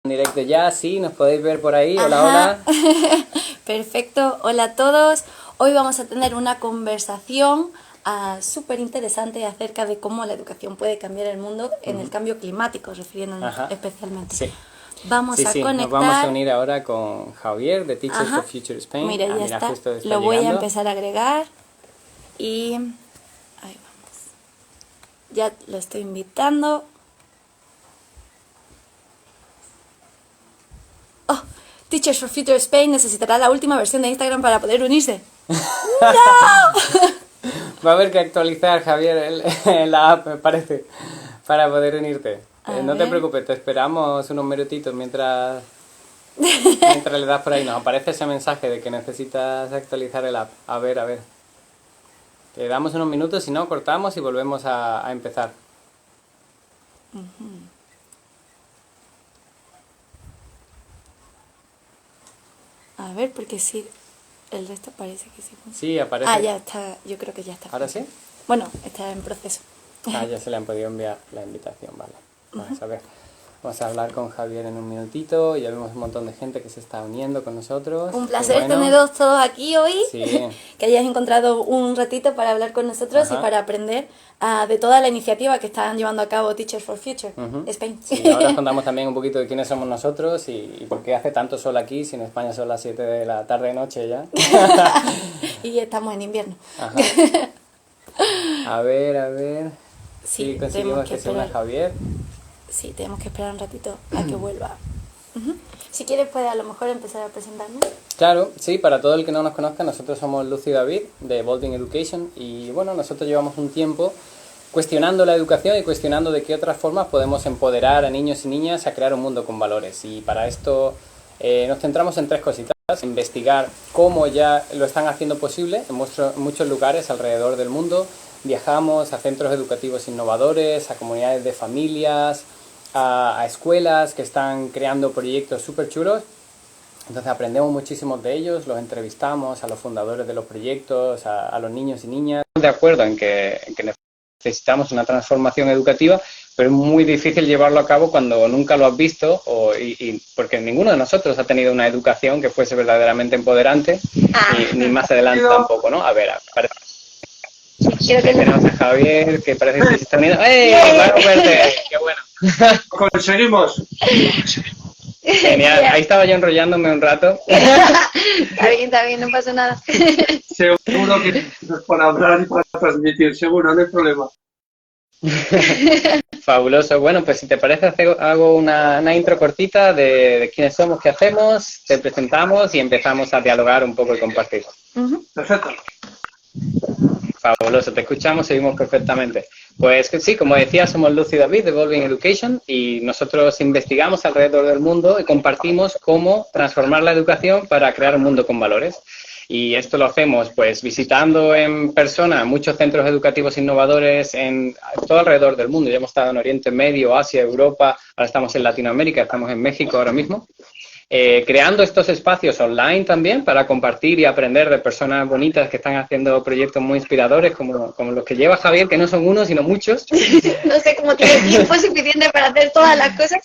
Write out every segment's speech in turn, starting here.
En directo ya, sí, nos podéis ver por ahí. Hola, Ajá. hola. Perfecto, hola a todos. Hoy vamos a tener una conversación súper interesante acerca de cómo la educación puede cambiar el mundo en el cambio climático, refiriéndonos Ajá. especialmente. Sí. Vamos a Sí, conectar. nos vamos a unir ahora con Javier de Teachers for Ajá. Future Spain. Mira, ya mira, está. justo está Lo voy a llegando. empezar a agregar y ahí vamos. Ya lo estoy invitando. Oh, Teachers for Future Spain necesitará la última versión de Instagram para poder unirse. Va a haber que actualizar, Javier, la app, me parece, para poder unirte. A No te ver. preocupes, te esperamos unos minutitos mientras le das por ahí. Nos aparece ese mensaje de que necesitas actualizar el app. A ver, a ver. Te damos unos minutos, si no, cortamos y volvemos a empezar. A ver, porque sí, el resto parece que sí funciona. Sí, aparece. Ah, ya está, yo creo que ya está. ¿Ahora sí? Bueno, está en proceso. Ya se le han podido enviar la invitación, vale. Vamos a ver. Vamos a hablar con Javier en un minutito. Ya vemos un montón de gente que se está uniendo con nosotros. Un Qué placer bueno. teneros todos aquí hoy. Sí. Que hayáis encontrado un ratito para hablar con nosotros Ajá. y para aprender de toda la iniciativa que están llevando a cabo Teachers for Future Spain. Sí, ahora os contamos también un poquito de quiénes somos nosotros y por qué hace tanto sol aquí, si en España son las 7 de la tarde-noche ya. Y estamos en invierno. Ajá. A ver, a ver. Sí, Sí, conseguimos tenemos que se una esperar. Javier. Sí, tenemos que esperar un ratito a que vuelva. Si quieres, puedes a lo mejor empezar a presentarnos. Claro, sí, para todo el que no nos conozca, nosotros somos Lucy y David de Evolving Education y bueno, nosotros llevamos un tiempo cuestionando la educación y cuestionando de qué otras formas podemos empoderar a niños y niñas a crear un mundo con valores. Y para esto nos centramos en tres cositas: investigar cómo ya lo están haciendo posible en muchos lugares alrededor del mundo. Viajamos a centros educativos innovadores, a comunidades de familias, a escuelas que están creando proyectos súper chulos. Entonces aprendemos muchísimo de ellos, los entrevistamos a los fundadores de los proyectos, a los niños y niñas. Estamos de acuerdo en que necesitamos una transformación educativa, pero es muy difícil llevarlo a cabo cuando nunca lo has visto porque ninguno de nosotros ha tenido una educación que fuese verdaderamente empoderante, ni más adelante tampoco, ¿no? A ver, parece. Tenemos a Javier, que parece que se está uniendo. ¡Ey! ¡Claro, fuerte! ¡Qué bueno! Conseguimos. Genial, ahí estaba yo enrollándome un rato. Está bien, no pasa nada. Seguro que para hablar y para transmitir, seguro, no hay problema. Fabuloso. Bueno, pues si te parece, hago una intro cortita de quiénes somos, qué hacemos, te presentamos y empezamos a dialogar un poco y compartir. Perfecto. Fabuloso, te escuchamos, seguimos perfectamente. Pues sí, como decía, somos Lucy y David de Evolving Education y nosotros investigamos alrededor del mundo y compartimos cómo transformar la educación para crear un mundo con valores. Y esto lo hacemos pues visitando en persona muchos centros educativos innovadores en todo alrededor del mundo. Ya hemos estado en Oriente Medio, Asia, Europa, ahora estamos en Latinoamérica, estamos en México ahora mismo. Creando estos espacios online también para compartir y aprender de personas bonitas que están haciendo proyectos muy inspiradores como los que lleva Javier, que no son uno sino muchos. No sé cómo tiene tiempo suficiente para hacer todas las cosas.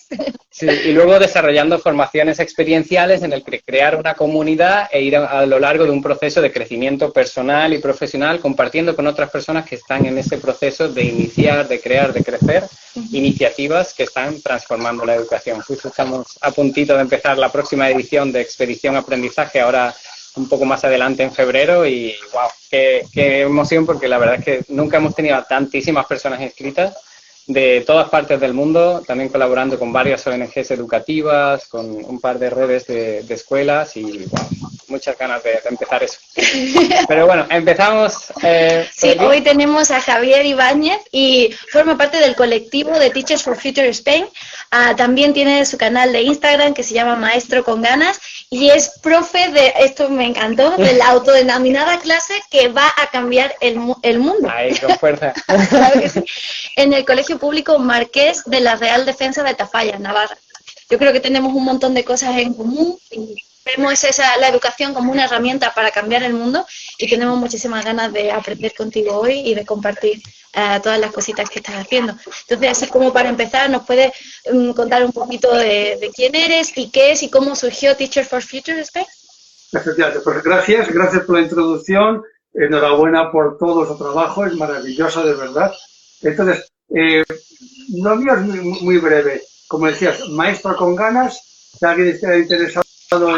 Sí, y luego desarrollando formaciones experienciales en el que crear una comunidad e ir a lo largo de un proceso de crecimiento personal y profesional, compartiendo con otras personas que están en ese proceso de iniciar, de crear, de crecer, iniciativas que están transformando la educación. Justo estamos a puntito de empezar la próxima edición de Expedición Aprendizaje, ahora un poco más adelante en febrero, y wow, qué emoción, porque la verdad es que nunca hemos tenido a tantísimas personas inscritas de todas partes del mundo, también colaborando con varias ONGs educativas, con un par de redes de escuelas y wow, muchas ganas de empezar eso. Pero bueno, empezamos. Sí, hoy tenemos a Javier Ibáñez y forma parte del colectivo de Teachers for Future Spain. También tiene su canal de Instagram que se llama Maestro con Ganas y es profe de, esto me encantó, de la autodenominada clase que va a cambiar el mundo. Ahí, con fuerza. Claro que sí. En el Colegio Público Marqués de la Real Defensa de Tafalla, Navarra. Yo creo que tenemos un montón de cosas en común y vemos la educación como una herramienta para cambiar el mundo y tenemos muchísimas ganas de aprender contigo hoy y de compartir todas las cositas que estás haciendo. Entonces, así como para empezar, ¿nos puedes contar un poquito de quién eres y qué es y cómo surgió Teachers for Future Spain? Efectivamente, pues gracias por la introducción, enhorabuena por todo vuestro trabajo, es maravilloso de verdad. Entonces, lo mío es muy breve, como decías, maestro con ganas, si alguien esté interesado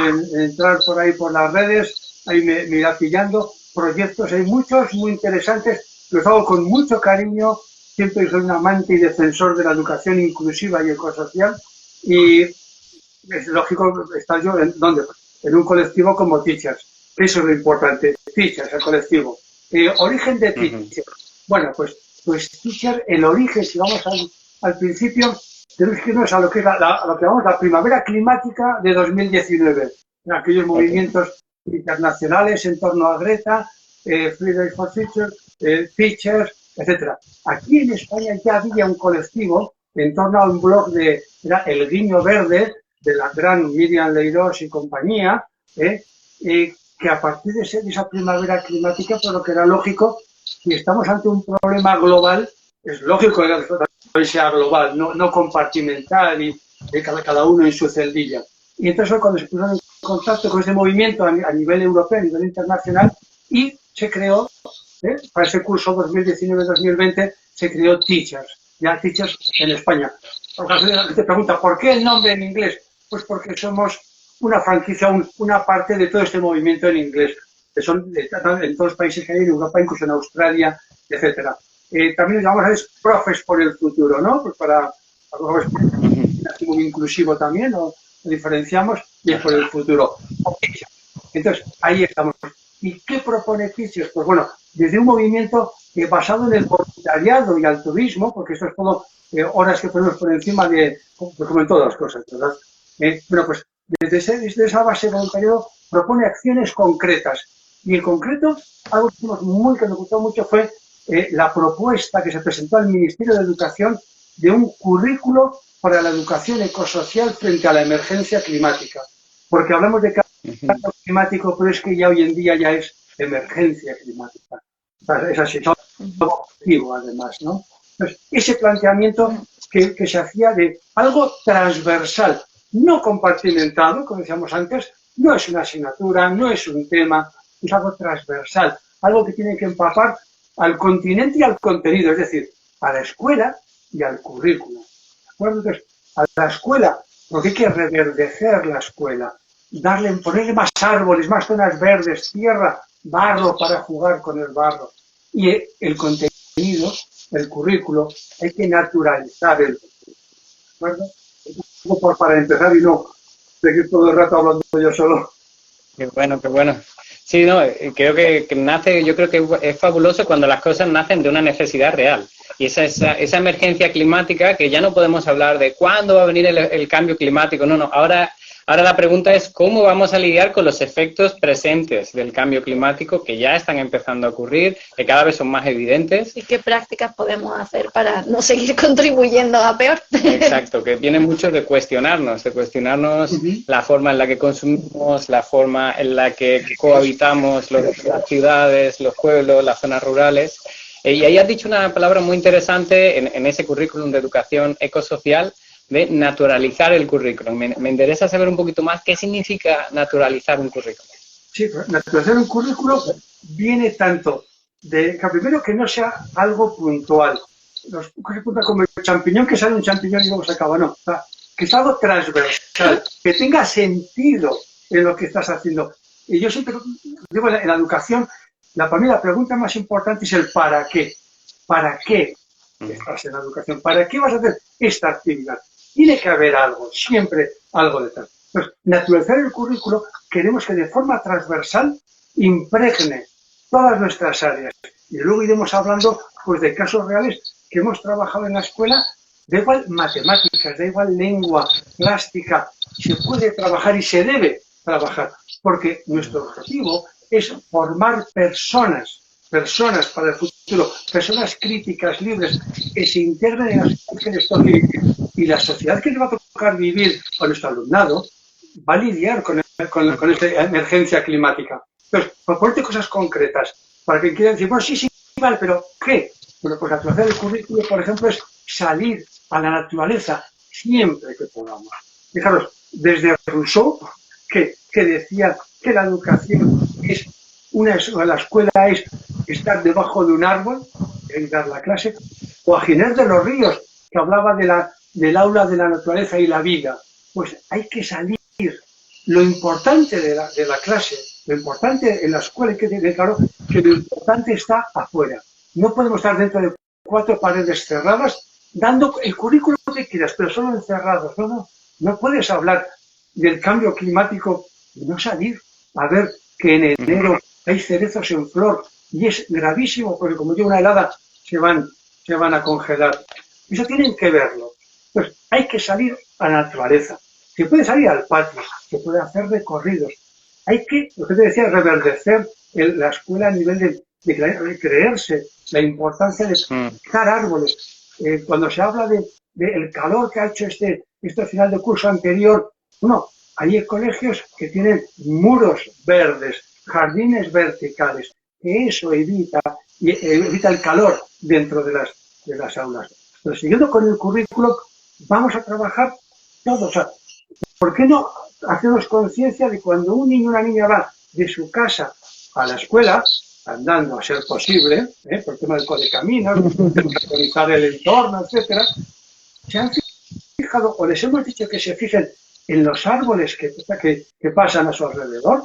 en entrar por ahí por las redes, ahí me irá pillando, proyectos hay muchos muy interesantes, los hago con mucho cariño, siempre soy un amante y defensor de la educación inclusiva y ecosocial, y es lógico estar yo en un colectivo como Teachers. Eso es lo importante. Teachers, el colectivo. Origen de Teachers. Bueno, pues Teachers, el origen, si vamos al principio, tenemos que irnos a lo que es lo que llamamos la primavera climática de 2019. En aquellos movimientos internacionales en torno a Greta, Fridays for Future, Teachers, etcétera. Aquí en España ya había un colectivo en torno a un blog era El Guiño Verde, de la gran Miriam Leirós y compañía, que a partir de esa primavera climática, por lo que era lógico, si estamos ante un problema global, es lógico que sea global, no compartimental y de cada uno en su celdilla. Y entonces cuando se pusieron en contacto con ese movimiento a nivel europeo, a nivel internacional, y se creó, para ese curso 2019-2020, se creó Teachers, ya Teachers en España. Te pregunta, ¿por qué el nombre en inglés? Pues porque somos una franquicia, una parte de todo este movimiento en inglés, que son en todos los países que hay en Europa, incluso en Australia, etcétera. También llamamos a veces profes por el futuro, ¿no? Pues para muy inclusivo también, lo diferenciamos, y es por el futuro. Entonces, ahí estamos. ¿Y qué propone Teachers? Pues bueno, desde un movimiento basado en el voluntariado y altruismo, porque esto es todo horas que ponemos por encima de, como en todas las cosas, ¿verdad? Bueno, pues desde esa base de voluntariado propone acciones concretas. Y en concreto, algo que me gustó mucho fue la propuesta que se presentó al Ministerio de Educación de un currículo para la educación ecosocial frente a la emergencia climática. Porque hablamos de cambio climático, pero es que ya hoy en día ya es emergencia climática. Es así, es objetivo además, ¿no? Entonces, ese planteamiento que se hacía de algo transversal, no compartimentado, como decíamos antes, no es una asignatura, no es un tema, es algo transversal, algo que tiene que empapar al continente y al contenido, es decir, a la escuela y al currículo. ¿De acuerdo? Entonces, a la escuela, porque hay que reverdecer la escuela, ponerle más árboles, más zonas verdes, tierra, barro para jugar con el barro. Y el contenido, el currículo, hay que naturalizar el currículo. ¿De acuerdo? Para empezar y no seguir todo el rato hablando yo solo. Qué bueno, qué bueno. Sí, no, creo que nace, yo creo que es fabuloso cuando las cosas nacen de una necesidad real. Y esa emergencia climática, que ya no podemos hablar de cuándo va a venir el cambio climático, no, ahora la pregunta es cómo vamos a lidiar con los efectos presentes del cambio climático que ya están empezando a ocurrir, que cada vez son más evidentes. ¿Y qué prácticas podemos hacer para no seguir contribuyendo a peor? Exacto, que tiene mucho de cuestionarnos la forma en la que consumimos, la forma en la que cohabitamos las ciudades, los pueblos, las zonas rurales. Y ahí has dicho una palabra muy interesante en ese currículum de educación ecosocial, de naturalizar el currículum. Me interesa saber un poquito más qué significa naturalizar un currículum. Sí, naturalizar un currículum viene tanto de que primero que no sea algo puntual. Los currículums como el champiñón, que sale un champiñón y luego se acaba, no. O sea, que es algo transversal, que tenga sentido en lo que estás haciendo. Y yo siempre digo, en la educación, para mí la pregunta más importante es el para qué. ¿Para qué estás en la educación? ¿Para qué vas a hacer esta actividad? Tiene que haber algo, siempre algo detrás. Entonces, naturalizar el currículo, queremos que de forma transversal impregne todas nuestras áreas. Y luego iremos hablando pues, de casos reales que hemos trabajado en la escuela, da igual matemáticas, da igual lengua, plástica, se puede trabajar y se debe trabajar, porque nuestro objetivo es formar personas para el futuro, personas críticas, libres, que se integren en la sociedad que les toque vivir. Y la sociedad que les va a tocar vivir con nuestro alumnado va a lidiar con esta emergencia climática. Entonces, proponerte cosas concretas, para que quieran decir, bueno, sí, vale, pero ¿qué? Bueno, pues la actualización del currículo, por ejemplo, es salir a la naturaleza siempre que podamos. Fijaros, desde Rousseau, que decía que la educación es la escuela es estar debajo de un árbol, y dar la clase, o a Ginés de los Ríos, que hablaba del aula de la naturaleza y la vida. Pues hay que salir. Lo importante de la clase, lo importante en la escuela, hay que tener claro que lo importante está afuera. No podemos estar dentro de 4 paredes cerradas dando el currículo que quieras, pero solo encerrados. No puedes hablar del cambio climático y no salir a ver que en enero hay cerezos en flor y es gravísimo porque como llega una helada se van a congelar. Eso tienen que verlo. Pues hay que salir a la naturaleza. Se puede salir al patio, se puede hacer recorridos. Hay que, lo que te decía, reverdecer la escuela a nivel de creerse la importancia de plantar árboles. Cuando se habla del calor que ha hecho este final de curso anterior, hay colegios que tienen muros verdes, jardines verticales, que eso evita el calor dentro de las aulas. Pero siguiendo con el currículo, vamos a trabajar todos. O sea, ¿por qué no hacemos conciencia de cuando un niño o una niña va de su casa a la escuela, andando a ser posible, por el tema del codecaminos, de actualizar el entorno, etcétera, se han fijado o les hemos dicho que se fijen en los árboles que pasan a su alrededor?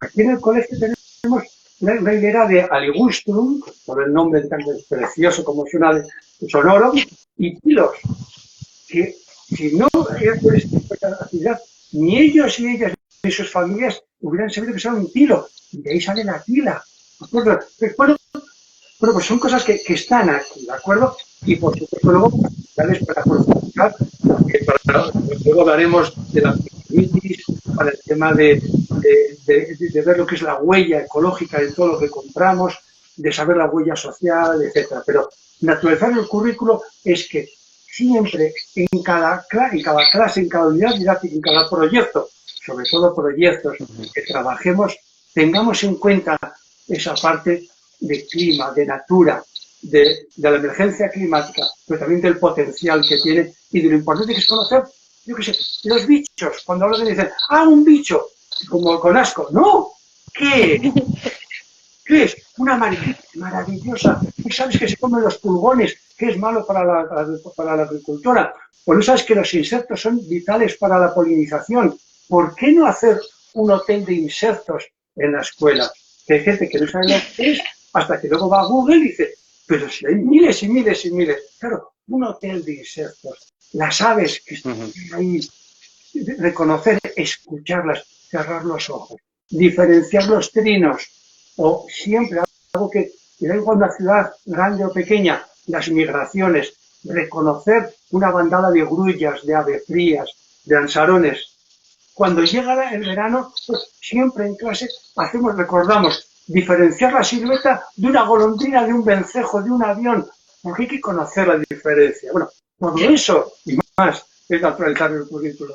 Aquí en el colegio tenemos una hilera de aligustrum, por el nombre tan precioso como suena de sonoro, y pilos, que si no era por esta actividad, ni ellos ni ellas ni sus familias hubieran sabido que son un tilo, y de ahí sale la tila. Bueno, pues son cosas que están aquí, ¿de acuerdo? Y por supuesto luego, para profundizar, luego hablaremos de la crisis, para el tema de ver lo que es la huella ecológica de todo lo que compramos, de saber la huella social, etcétera. Pero naturalizar el currículo es que siempre en cada clase, en cada unidad didáctica, en cada proyecto, sobre todo proyectos que trabajemos, tengamos en cuenta esa parte de clima, de natura, de la emergencia climática, pero también del potencial que tiene y de lo importante que es conocer, yo qué sé, los bichos. Cuando hablan dicen, un bicho, como con asco. ¡No! ¿Qué es? Una mariquita maravillosa. ¿Y sabes que se comen los pulgones, que es malo para la agricultura? ¿O no sabes que los insectos son vitales para la polinización? ¿Por qué no hacer un hotel de insectos en la escuela? Que hay gente que no sabe lo que es, hasta que luego va a Google y dice, pero si hay miles y miles y miles. Claro, un hotel de insectos. Las aves que están ahí, reconocer, escucharlas, cerrar los ojos, diferenciar los trinos, o siempre algo que da igual una ciudad grande o pequeña, las migraciones, reconocer una bandada de grullas, de avefrías, de ansarones. Cuando llega el verano, pues siempre en clase recordamos diferenciar la silueta de una golondrina, de un vencejo, de un avión, porque hay que conocer la diferencia. Bueno, todo eso y más es naturalizar el currículo.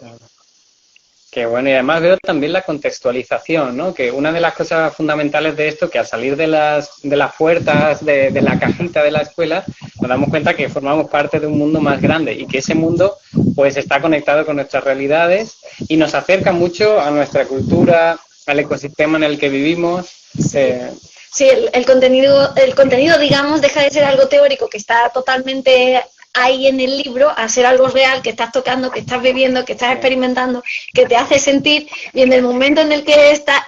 Qué bueno, y además veo también la contextualización, ¿no? Que una de las cosas fundamentales de esto, que al salir de las puertas, de la cajita de la escuela, nos damos cuenta que formamos parte de un mundo más grande y que ese mundo pues está conectado con nuestras realidades y nos acerca mucho a nuestra cultura, al ecosistema en el que vivimos. Sí, el contenido, digamos, deja de ser algo teórico que está totalmente ahí en el libro a ser algo real que estás tocando, que estás viviendo, que estás experimentando, que te hace sentir, y en el momento en el que estás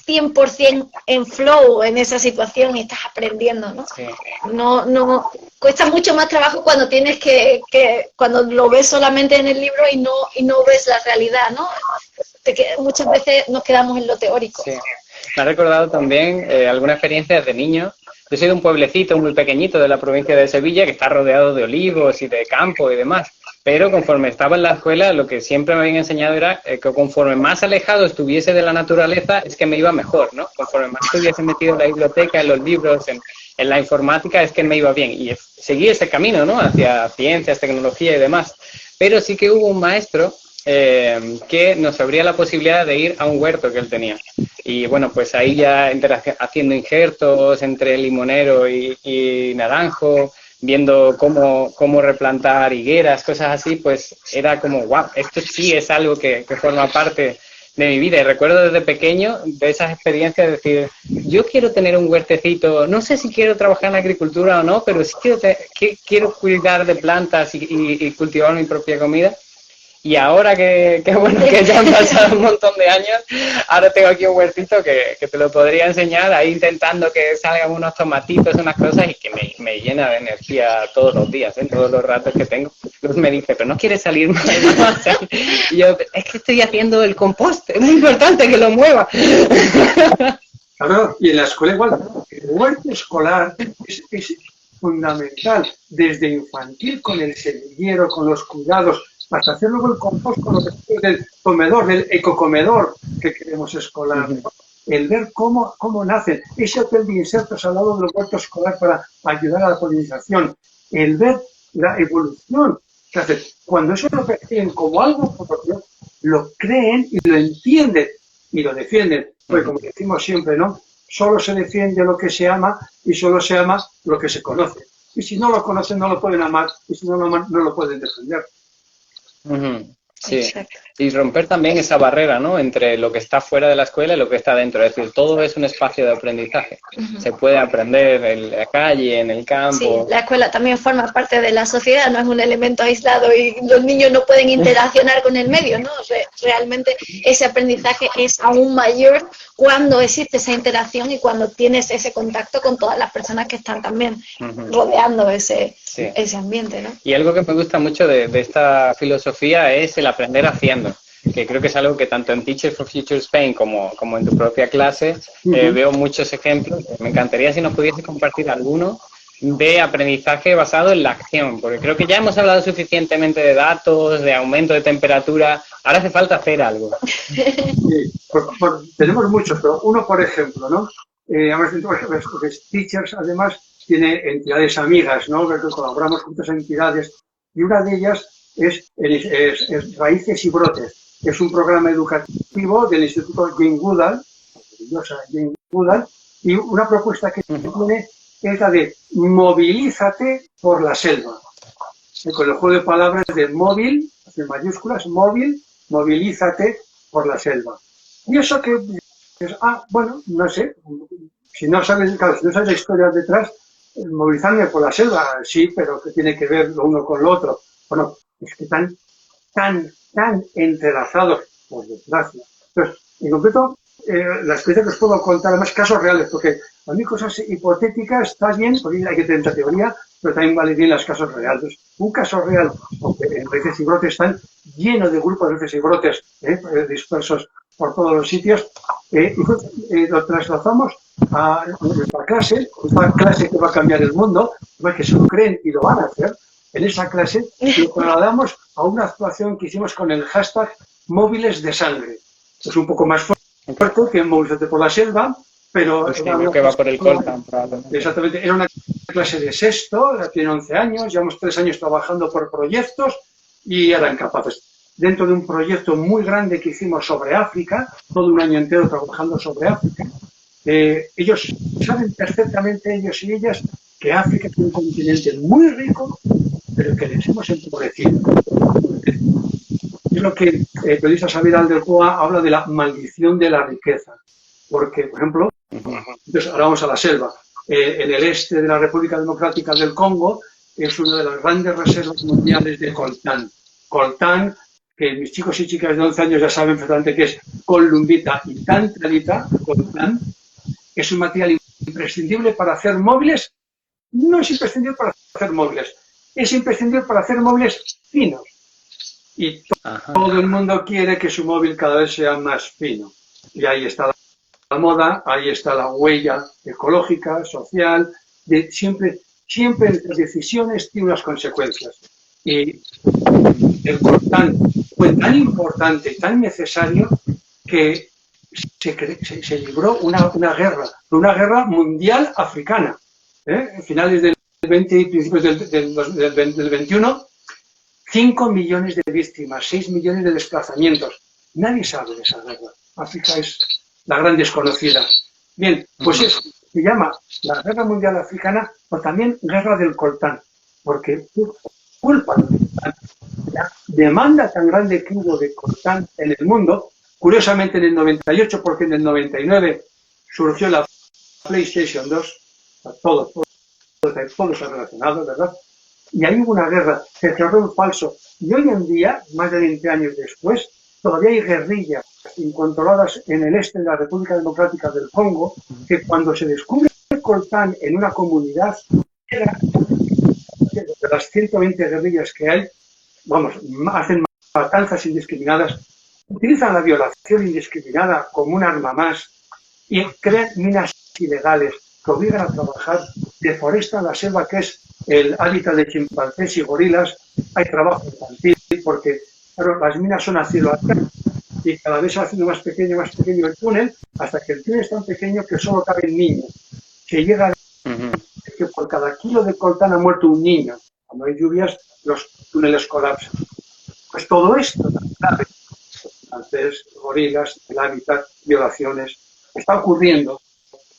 100% en flow en esa situación y estás aprendiendo, ¿no? Sí. No cuesta mucho más trabajo cuando tienes cuando lo ves solamente en el libro y no ves la realidad, ¿no? Muchas veces nos quedamos en lo teórico. Sí. Me ha recordado también alguna experiencia de niño. Yo soy de un pueblecito muy pequeñito de la provincia de Sevilla que está rodeado de olivos y de campo y demás. Pero conforme estaba en la escuela, lo que siempre me habían enseñado era que conforme más alejado estuviese de la naturaleza, es que me iba mejor, ¿no? Conforme más estuviese metido en la biblioteca, en los libros, en la informática, es que me iba bien. Y seguí ese camino, ¿no? Hacia ciencias, tecnología y demás. Pero sí que hubo un maestro que nos abría la posibilidad de ir a un huerto que él tenía. Y bueno, pues ahí ya haciendo injertos entre limonero y naranjo, viendo cómo replantar higueras, cosas así, pues era como, wow, esto sí es algo que forma parte de mi vida. Y recuerdo desde pequeño de esas experiencias de decir, yo quiero tener un huertecito, no sé si quiero trabajar en agricultura o no, pero sí quiero cuidar de plantas y cultivar mi propia comida. Y ahora que bueno, que ya han pasado un montón de años, ahora tengo aquí un huertito que te lo podría enseñar, ahí intentando que salgan unos tomatitos, unas cosas, y que me llena de energía todos los días, ¿eh? Todos los ratos que tengo. Luz me dice, pero no quieres salir más. Y yo, es que estoy haciendo el compost, es muy importante que lo mueva. Claro, y en la escuela igual, el huerto escolar es fundamental, desde infantil con el semillero, con los cuidados, hasta hacer luego el compost con los restos del comedor, del ecocomedor que queremos escolar. El ver cómo nacen, ese hotel de insectos al lado del huerto escolar para ayudar a la polinización, el ver la evolución que hacen. Cuando eso lo perciben como algo propio, lo creen y lo entienden y lo defienden. Pues como decimos siempre, ¿no? Solo se defiende lo que se ama y solo se ama lo que se conoce. Y si no lo conocen, no lo pueden amar, y si no lo aman, no lo pueden defender. Sí, Exacto. y romper también esa barrera, ¿no? Entre lo que está fuera de la escuela y lo que está dentro. Es decir, todo es un espacio de aprendizaje. Se puede aprender en la calle, en el campo. Sí, la escuela también forma parte de la sociedad, no es un elemento aislado y los niños no pueden interaccionar con el medio, ¿no? Realmente ese aprendizaje es aún mayor cuando existe esa interacción y cuando tienes ese contacto con todas las personas que están también rodeando ese ambiente, ¿no? Y algo que me gusta mucho de esta filosofía es el aprender haciendo, que creo que es algo que tanto en Teachers for Future Spain como en tu propia clase veo muchos ejemplos. Me encantaría si nos pudiese compartir alguno de aprendizaje basado en la acción, porque creo que ya hemos hablado suficientemente de datos, de aumento de temperatura, ahora hace falta hacer algo. Sí, tenemos muchos, pero uno, por ejemplo, ¿no? Porque Teachers, además, tiene entidades amigas, ¿no? Que colaboramos con otras entidades, y una de ellas es Raíces y Brotes. Es un programa educativo del Instituto Jane Goodall, maravillosa Jane Goodall, y una propuesta que tiene es la de movilízate por la selva. Con el juego de palabras de móvil, en mayúsculas, móvil, movilízate por la selva. Y eso que es, bueno, no sé, si no sabes la historia detrás, movilizarme por la selva, sí, pero que tiene que ver lo uno con lo otro. Bueno, es que tan entrelazados, por desgracia. Entonces, en concreto, la experiencia que os puedo contar, además casos reales, porque a mí cosas hipotéticas está bien, porque hay que tener la teoría, pero también vale bien los casos reales. Un caso real, aunque en Raíces y Brotes están llenos de grupos de Raíces y Brotes dispersos por todos los sitios, lo trasladamos a nuestra clase, esta clase que va a cambiar el mundo, que se lo creen y lo van a hacer. En esa clase lo trasladamos a una actuación que hicimos con el hashtag Móviles de Sangre. Es un poco más fuerte que Movilízate por la selva, pero... Pues que va por el coltan. Exactamente, era una clase de sexto, tiene 11 años, llevamos 3 años trabajando por proyectos y eran capaces. Dentro de un proyecto muy grande que hicimos sobre África, todo un año entero trabajando sobre África, ellos saben perfectamente, ellos y ellas, que África es un continente muy rico, pero que les hemos empobrecido. Es lo que el periodista Xavier del Coa habla de la maldición de la riqueza. Porque, por ejemplo, entonces ahora vamos a la selva. En el este de la República Democrática del Congo es una de las grandes reservas mundiales de coltán. Coltán, que mis chicos y chicas de 11 años ya saben perfectamente que es columbita y tantalita, coltán, es un material imprescindible para hacer móviles. No es imprescindible para hacer móviles, es imprescindible para hacer móviles finos. Y todo el mundo quiere que su móvil cada vez sea más fino. Y ahí está la moda, ahí está la huella ecológica, social, de siempre entre decisiones tiene unas consecuencias. Y el coltán fue tan importante y tan necesario que se libró una guerra mundial africana. En finales del 20 y principios del 21, 5 millones de víctimas, 6 millones de desplazamientos. Nadie sabe de esa guerra. África es la gran desconocida. Bien, pues eso se llama la Guerra Mundial Africana o también Guerra del Coltán. porque por culpa de la demanda tan grande que hubo de coltán en el mundo, curiosamente en el 98, porque en el 99 surgió la PlayStation 2, todo está relacionado, ¿verdad? Y ahí hubo una guerra, se cerró en falso. Y hoy en día, más de 20 años después, todavía hay guerrillas incontroladas en el este de la República Democrática del Congo, que cuando se descubre el coltán en una comunidad, de las 120 guerrillas que hay, vamos, hacen matanzas indiscriminadas, utilizan la violación indiscriminada como un arma más y crean minas ilegales que obligan a trabajar, deforestan la selva que es el hábitat de chimpancés y gorilas, hay trabajo infantil porque claro, las minas son a cielo abierto y cada vez se va haciendo más pequeño el túnel hasta que el túnel es tan pequeño que solo caben niños. Se llega a que por cada kilo de coltán ha muerto un niño. Cuando hay lluvias, los túneles colapsan. Pues todo esto, chimpancés, gorilas, el hábitat, violaciones, está ocurriendo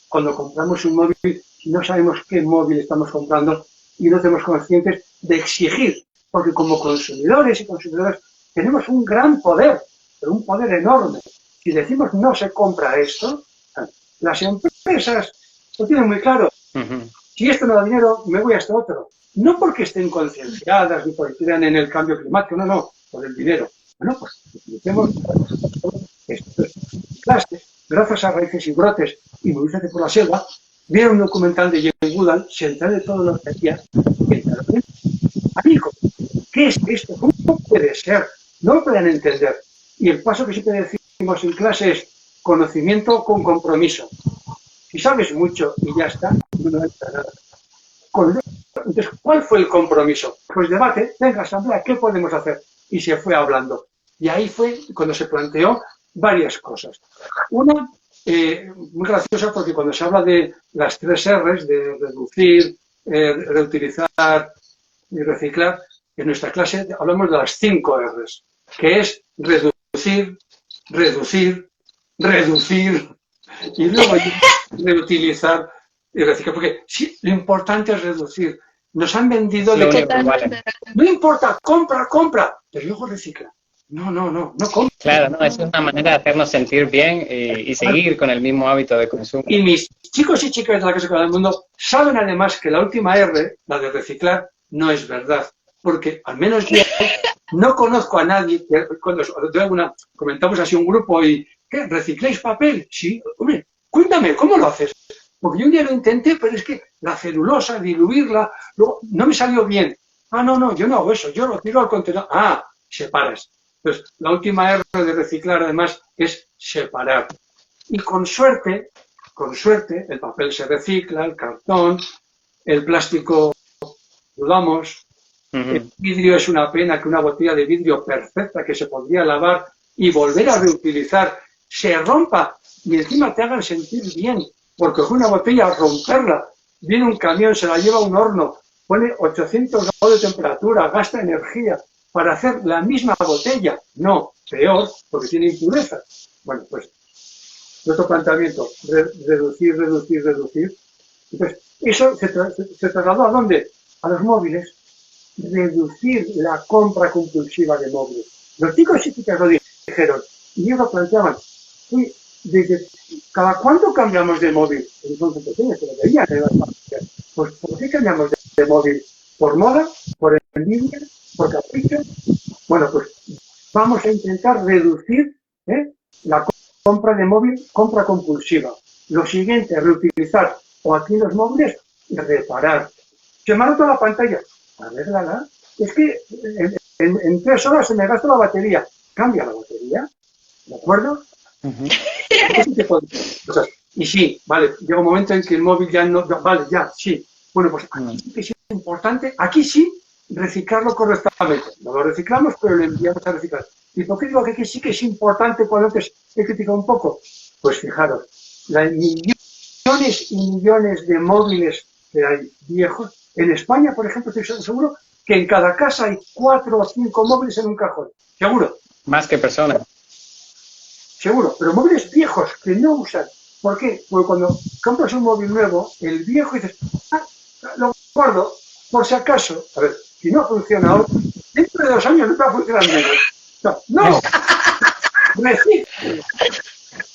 cuando compramos un móvil y no sabemos qué móvil estamos comprando y no somos conscientes de exigir, porque como consumidores y consumidoras tenemos un gran poder, pero un poder enorme. Si decimos no se compra esto, las empresas lo tienen muy claro. Si esto no da dinero, me voy a este otro. No porque estén concienciadas ni porque crean en el cambio climático, no, por el dinero. Bueno, pues utilicemos esto. Clases, gracias a Raíces y Brotes y Movízate por la Selva, vieron un documental de Jane Goodall, se enteró de todo lo que hacía. Amigo, ¿qué es esto? ¿Cómo puede ser? No lo pueden entender. Y el paso que siempre decimos en clase es conocimiento con compromiso. Si sabes mucho y ya está, no entra nada. Entonces, ¿cuál fue el compromiso? Pues debate, venga, asamblea, ¿qué podemos hacer? Y se fue hablando. Y ahí fue cuando se planteó varias cosas. Una, muy graciosa, porque cuando se habla de las 3 R's, de reducir, reutilizar y reciclar, en nuestra clase hablamos de las 5 R's, que es reducir, reducir, reducir y luego reutilizar y reciclar, porque sí, lo importante es reducir. Nos han vendido de que no importa, compra, pero luego recicla. No compra. Claro, no, es una manera de hacernos sentir bien y seguir con el mismo hábito de consumo. Y mis chicos y chicas de la Casa del Mundo saben además que la última R, la de reciclar, no es verdad. Porque al menos yo no conozco a nadie que cuando comentamos así un grupo y ¿qué? ¿Recicláis papel? Sí, hombre, cuéntame, ¿cómo lo haces? Porque yo un día lo intenté, pero es que la celulosa, diluirla, luego no me salió bien. No, yo no hago eso, yo lo tiro al contenedor. Separas. Entonces, la última R de reciclar, además, es separar. Y con suerte, el papel se recicla, el cartón, el plástico, dudamos. El vidrio es una pena que una botella de vidrio perfecta que se podría lavar y volver a reutilizar se rompa y encima te hagan sentir bien. Porque con una botella, al romperla, viene un camión, se la lleva a un horno, pone 800 grados de temperatura, gasta energía para hacer la misma botella. No, peor, porque tiene impurezas. Bueno, pues, nuestro planteamiento, reducir. Entonces, eso se trasladó ¿a dónde? A los móviles. Reducir la compra compulsiva de móviles. Los chicos y chicas lo dijeron, y ellos lo planteaban. Desde ¿cada cuánto cambiamos de móvil? Son pequeños, pero deberían ser bastante. Pues ¿por qué cambiamos de móvil? ¿Por moda? ¿Por envidia? ¿Por capricho? Bueno, pues vamos a intentar reducir la compra de móvil, compra compulsiva. Lo siguiente, reutilizar o aquí los móviles, reparar. Se me ha roto la pantalla, arréglala. Es que en 3 horas se me gasta la batería. Cambia la batería, ¿de acuerdo? Y sí, vale, llega un momento en que el móvil ya no, vale, ya, sí. Bueno, pues aquí sí que es importante, aquí sí, reciclarlo correctamente. No lo reciclamos, pero lo enviamos a reciclar. ¿Y por qué digo que aquí sí que es importante cuando antes he criticado un poco? Pues fijaros, hay millones y millones de móviles que hay viejos. En España, por ejemplo, estoy seguro que en cada casa hay 4 o 5 móviles en un cajón. Seguro. Más que personas. Seguro, pero móviles viejos que no usan. ¿Por qué? Porque cuando compras un móvil nuevo, el viejo dices, lo guardo, por si acaso, a ver, si no funciona ahora, dentro de 2 años no va a funcionar menos. No, reciclen.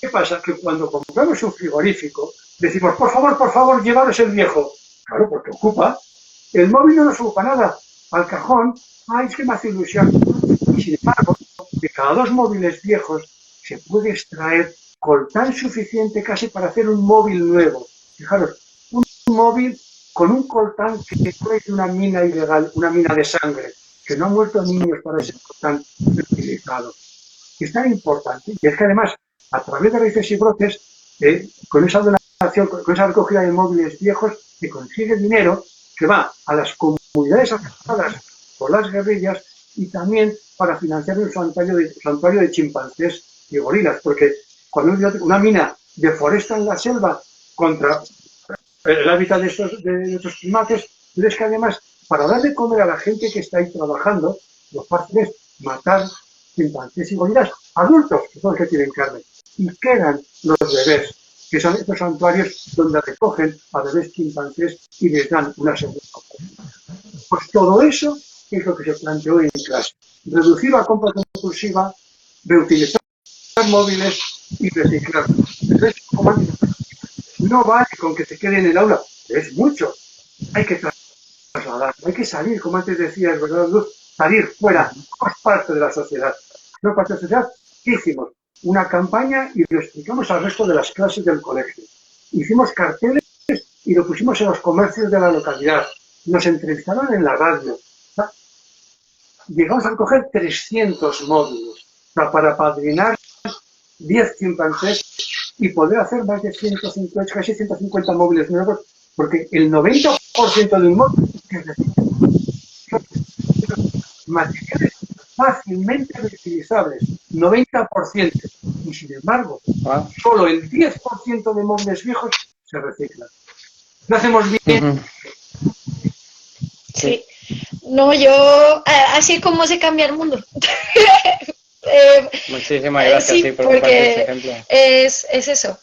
¿Qué pasa? Que cuando compramos un frigorífico, decimos, por favor, llevaros el viejo. Claro, porque ocupa. El móvil no nos ocupa nada. Al cajón, ay, es que me hace ilusión. Y sin embargo, de cada 2 móviles viejos se puede extraer coltán suficiente casi para hacer un móvil nuevo. Fijaros, un móvil con un coltán que fue de una mina ilegal, una mina de sangre, que no han muerto niños para ese coltán utilizado. Es tan importante, y es que además, a través de Raíces y Brotes, con esa donación, con esa recogida de móviles viejos, se consigue dinero que va a las comunidades afectadas por las guerrillas y también para financiar un santuario de chimpancés y gorilas, porque cuando una mina deforesta en la selva contra el hábitat de estos primates, es que además, para dar de comer a la gente que está ahí trabajando, lo fácil es matar chimpancés y gorilas adultos, que son los que tienen carne, y quedan los bebés, que son estos santuarios donde recogen a bebés chimpancés y les dan una segunda oportunidad. Pues todo eso es lo que se planteó en clase. Reducir la compra compulsiva, reutilizar móviles y reciclar. Entonces, no vale con que se quede en el aula, es mucho. Hay que trasladar, hay que salir, como antes decías, ¿verdad, Luz? Salir fuera, somos parte de la sociedad. No parte de la sociedad, ¿qué hicimos? Una campaña y lo explicamos al resto de las clases del colegio. Hicimos carteles y lo pusimos en los comercios de la localidad. Nos entrevistaron en la radio. Llegamos a recoger 300 módulos para padrinar 10 chimpancés y poder hacer más de 150, casi 150 móviles nuevos, porque el 90% de un móvil es decir, materiales fácilmente reutilizables, 90%, y sin embargo, solo el 10% de móviles viejos se reciclan. ¿Lo hacemos bien? Sí. No, así es como se cambia el mundo. Muchísimas gracias, sí, por porque ese ejemplo. Es eso,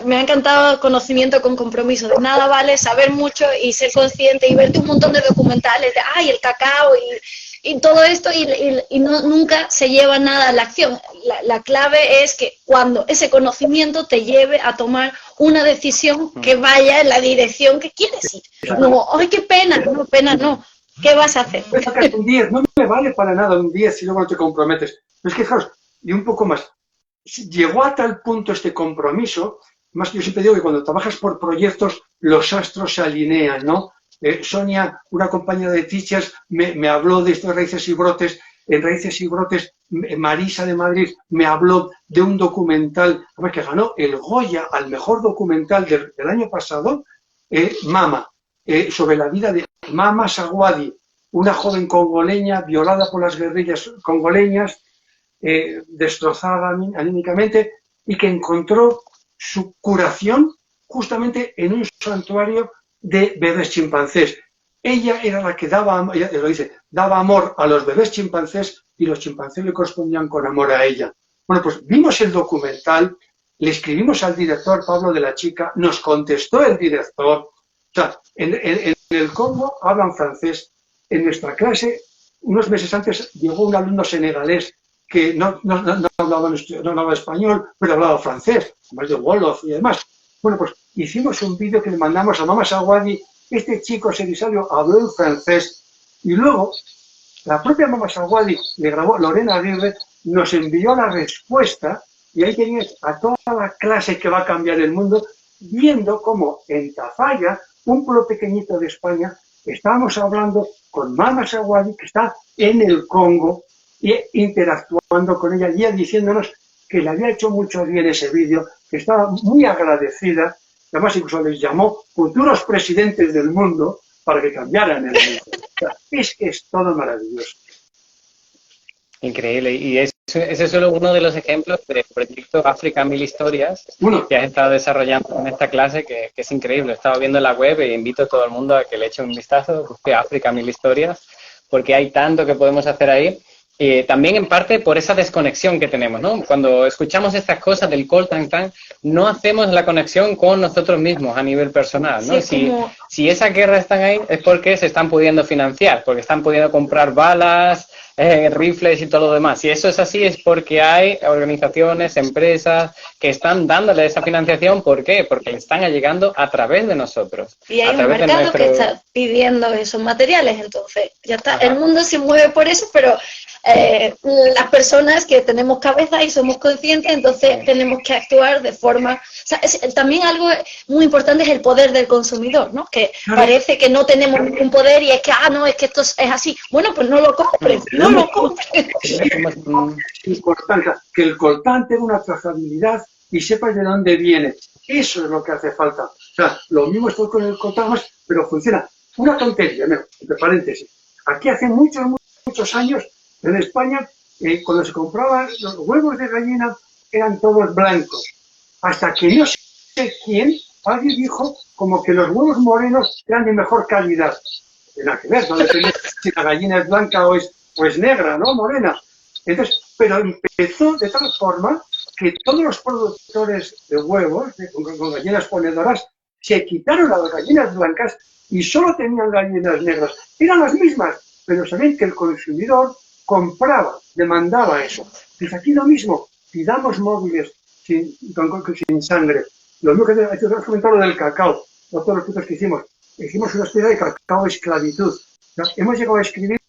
me ha encantado conocimiento con compromiso. De nada vale saber mucho y ser consciente y verte un montón de documentales de el cacao y todo esto y nunca se lleva nada a la acción. La clave es que cuando ese conocimiento te lleve a tomar una decisión que vaya en la dirección que quieres ir. No, ¡ay, qué pena! No, pena no. ¿Qué vas a hacer? Voy a sacar un 10, no me vale para nada un 10 si luego no te comprometes. Pero es que, fijaros, y un poco más, llegó a tal punto este compromiso, más yo siempre digo que cuando trabajas por proyectos, los astros se alinean, ¿no? Sonia, una compañera de Teachers, me habló de estos Raíces y Brotes. En Raíces y Brotes, Marisa de Madrid me habló de un documental que ganó el Goya al mejor documental del año pasado, Mama, sobre la vida de Mama Sawadi, una joven congoleña violada por las guerrillas congoleñas, destrozada anímicamente, y que encontró su curación justamente en un santuario de bebés chimpancés. Ella era la que daba amor a los bebés chimpancés y los chimpancés le correspondían con amor a ella. Bueno, pues vimos el documental, le escribimos al director Pablo de la Chica, nos contestó el director. O sea, en el Congo hablan francés. En nuestra clase, unos meses antes, llegó un alumno senegalés que no hablaba español, pero hablaba francés, además de Wolof y demás. Bueno, pues hicimos un vídeo que le mandamos a Mama Sawadi. Este chico serisario habló en francés y luego la propia Mama Sawadi le grabó, Lorena Aguirre nos envió la respuesta y ahí tenías a toda la clase que va a cambiar el mundo viendo cómo en Tafalla, un pueblo pequeñito de España, estábamos hablando con Mama Sawadi, que está en el Congo, y interactuando con ella, y ella diciéndonos que le había hecho mucho bien ese vídeo, que estaba muy agradecida, además incluso les llamó futuros presidentes del mundo para que cambiaran el mundo. O sea, es que es todo maravilloso. Increíble, y ese es solo uno de los ejemplos del proyecto África 1000 Historias que has estado desarrollando en esta clase, que es increíble. He estado viendo en la web e invito a todo el mundo a que le eche un vistazo, busque África 1000 Historias, porque hay tanto que podemos hacer ahí. también en parte por esa desconexión que tenemos, ¿no? Cuando escuchamos estas cosas del coltán, no hacemos la conexión con nosotros mismos a nivel personal, ¿no? Sí, Si esas guerras están ahí es porque se están pudiendo financiar, porque están pudiendo comprar balas, rifles y todo lo demás. Si eso es así es porque hay organizaciones, empresas que están dándole esa financiación. ¿Por qué? Porque le están llegando a través de nosotros. Y hay un mercado que está pidiendo esos materiales, entonces ya está. Ajá. El mundo se mueve por eso, pero las personas que tenemos cabeza y somos conscientes, entonces tenemos que actuar de forma... O sea, también algo muy importante es el poder del consumidor, ¿no? Que parece que no tenemos ningún poder y es que, no, es que esto es así. Bueno, pues no lo compres, no lo compres. Es importante que el coltán tenga una trazabilidad y sepas de dónde viene. Eso es lo que hace falta. O sea, lo mismo estoy con el coltán, pero funciona. Una tontería, entre paréntesis. Aquí hace muchos años, en España, cuando se compraban los huevos de gallina, eran todos blancos. Hasta que no sé quién, alguien dijo como que los huevos morenos eran de mejor calidad. No tiene nada que ver, no depende si la gallina es blanca o es negra, ¿no? Morena. Entonces, pero empezó de tal forma que todos los productores de huevos, con gallinas ponedoras, se quitaron las gallinas blancas y solo tenían gallinas negras. Eran las mismas, pero sabían que el consumidor compraba, demandaba eso. Pues aquí lo mismo, pidamos móviles sin sangre. Lo mismo que has comentado del cacao, todos los puntos que hicimos una especie de cacao esclavitud. Hemos llegado a escribir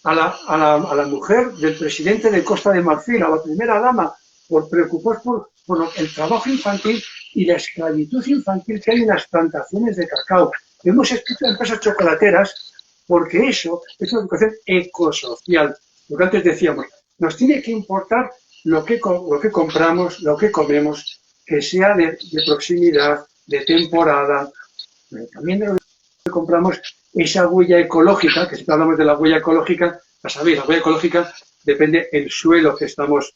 a la mujer del presidente de Costa de Marfil, a la primera dama, por preocuparse por el trabajo infantil y la esclavitud infantil que hay en las plantaciones de cacao. Hemos escrito a empresas chocolateras porque eso es una educación ecosocial. Lo que antes decíamos, nos tiene que importar lo que compramos, lo que comemos, que sea de proximidad, de temporada. También de lo que compramos, esa huella ecológica, que si hablamos de la huella ecológica, ya sabéis, la huella ecológica depende del suelo que estamos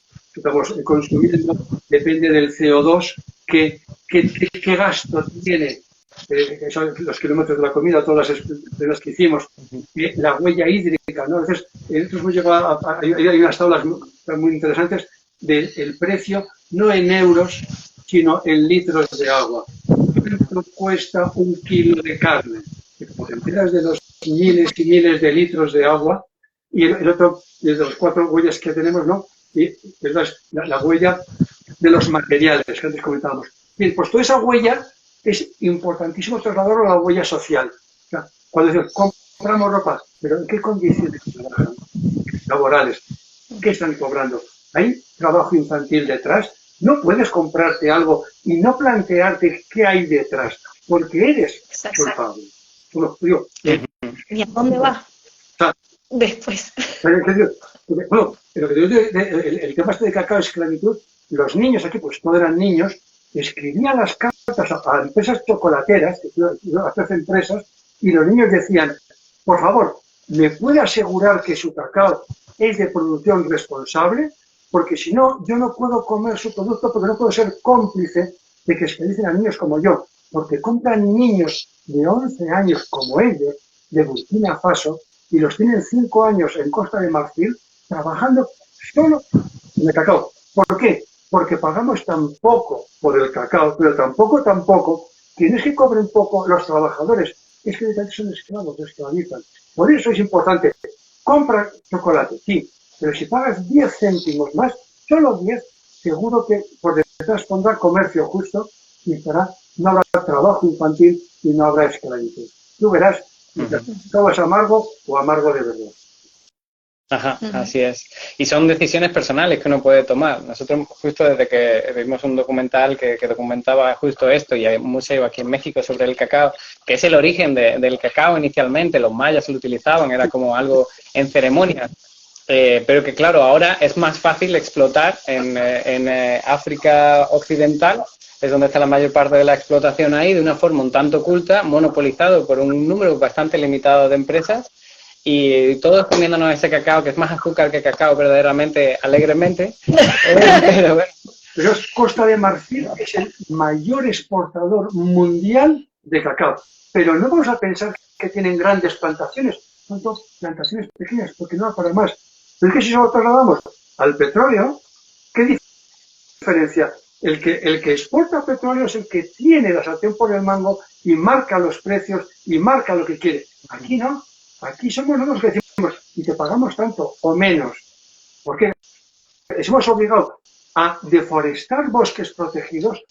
consumiendo, depende del CO2, qué gasto tiene, son los kilómetros de la comida, todas las que hicimos, la huella hídrica, ¿no? Entonces, hemos llegado hay unas tablas muy interesantes del precio, no en euros, sino en litros de agua. ¿Cuánto cuesta un kilo de carne? Por enteras de los miles y miles de litros de agua, y el otro, de los 4 huellas que tenemos, ¿no? Y es la huella de los materiales que antes comentábamos. Bien, pues toda esa huella es importantísimo trasladarlo a la huella social. O sea, cuando decimos, compramos ropa, pero ¿en qué condiciones trabajan? Laborales. ¿Qué están cobrando? ¿Hay trabajo infantil detrás? No puedes comprarte algo y no plantearte qué hay detrás, porque eres culpable. Bueno, ¿y a dónde va? Después. Bueno, pero el tema este de cacao esclavitud, los niños aquí, pues no eran niños, escribían las cartas a empresas chocolateras, a 13 empresas, y los niños decían, por favor, ¿me puede asegurar que su cacao es de producción responsable? Porque si no, yo no puedo comer su producto porque no puedo ser cómplice de que esclavicen a niños como yo. Porque compran niños de 11 años como ellos, de Burkina Faso, y los tienen 5 años en Costa de Marfil trabajando solo en el cacao. ¿Por qué? Porque pagamos tan poco por el cacao, pero tampoco, que no es que cobren poco los trabajadores, es que son esclavos, esclavizan. Por eso es importante, compra chocolate, sí, pero si pagas 10 céntimos más, solo 10, seguro que por detrás pondrá comercio justo y no habrá trabajo infantil y no habrá esclavitud. Tú verás, todo es amargo o amargo de verdad. Ajá, así es. Y son decisiones personales que uno puede tomar. Nosotros justo desde que vimos un documental que documentaba justo esto, y hay museo aquí en México sobre el cacao, que es el origen del cacao inicialmente, los mayas lo utilizaban, era como algo en ceremonia. Pero que claro, ahora es más fácil explotar en África Occidental, es donde está la mayor parte de la explotación ahí, de una forma un tanto oculta, monopolizado por un número bastante limitado de empresas, y todos comiéndonos ese cacao, que es más azúcar que cacao verdaderamente, alegremente. Pero bueno. Pero Costa de Marfil es el mayor exportador mundial de cacao. Pero no vamos a pensar que tienen grandes plantaciones, son plantaciones pequeñas, porque no da para más. Pero es que si solo trasladamos al petróleo, ¿qué diferencia? El que exporta petróleo es el que tiene la sartén por el mango y marca los precios y marca lo que quiere. Aquí no. Aquí somos nosotros que decimos, y te pagamos tanto o menos. Porque hemos obligado a deforestar bosques protegidos,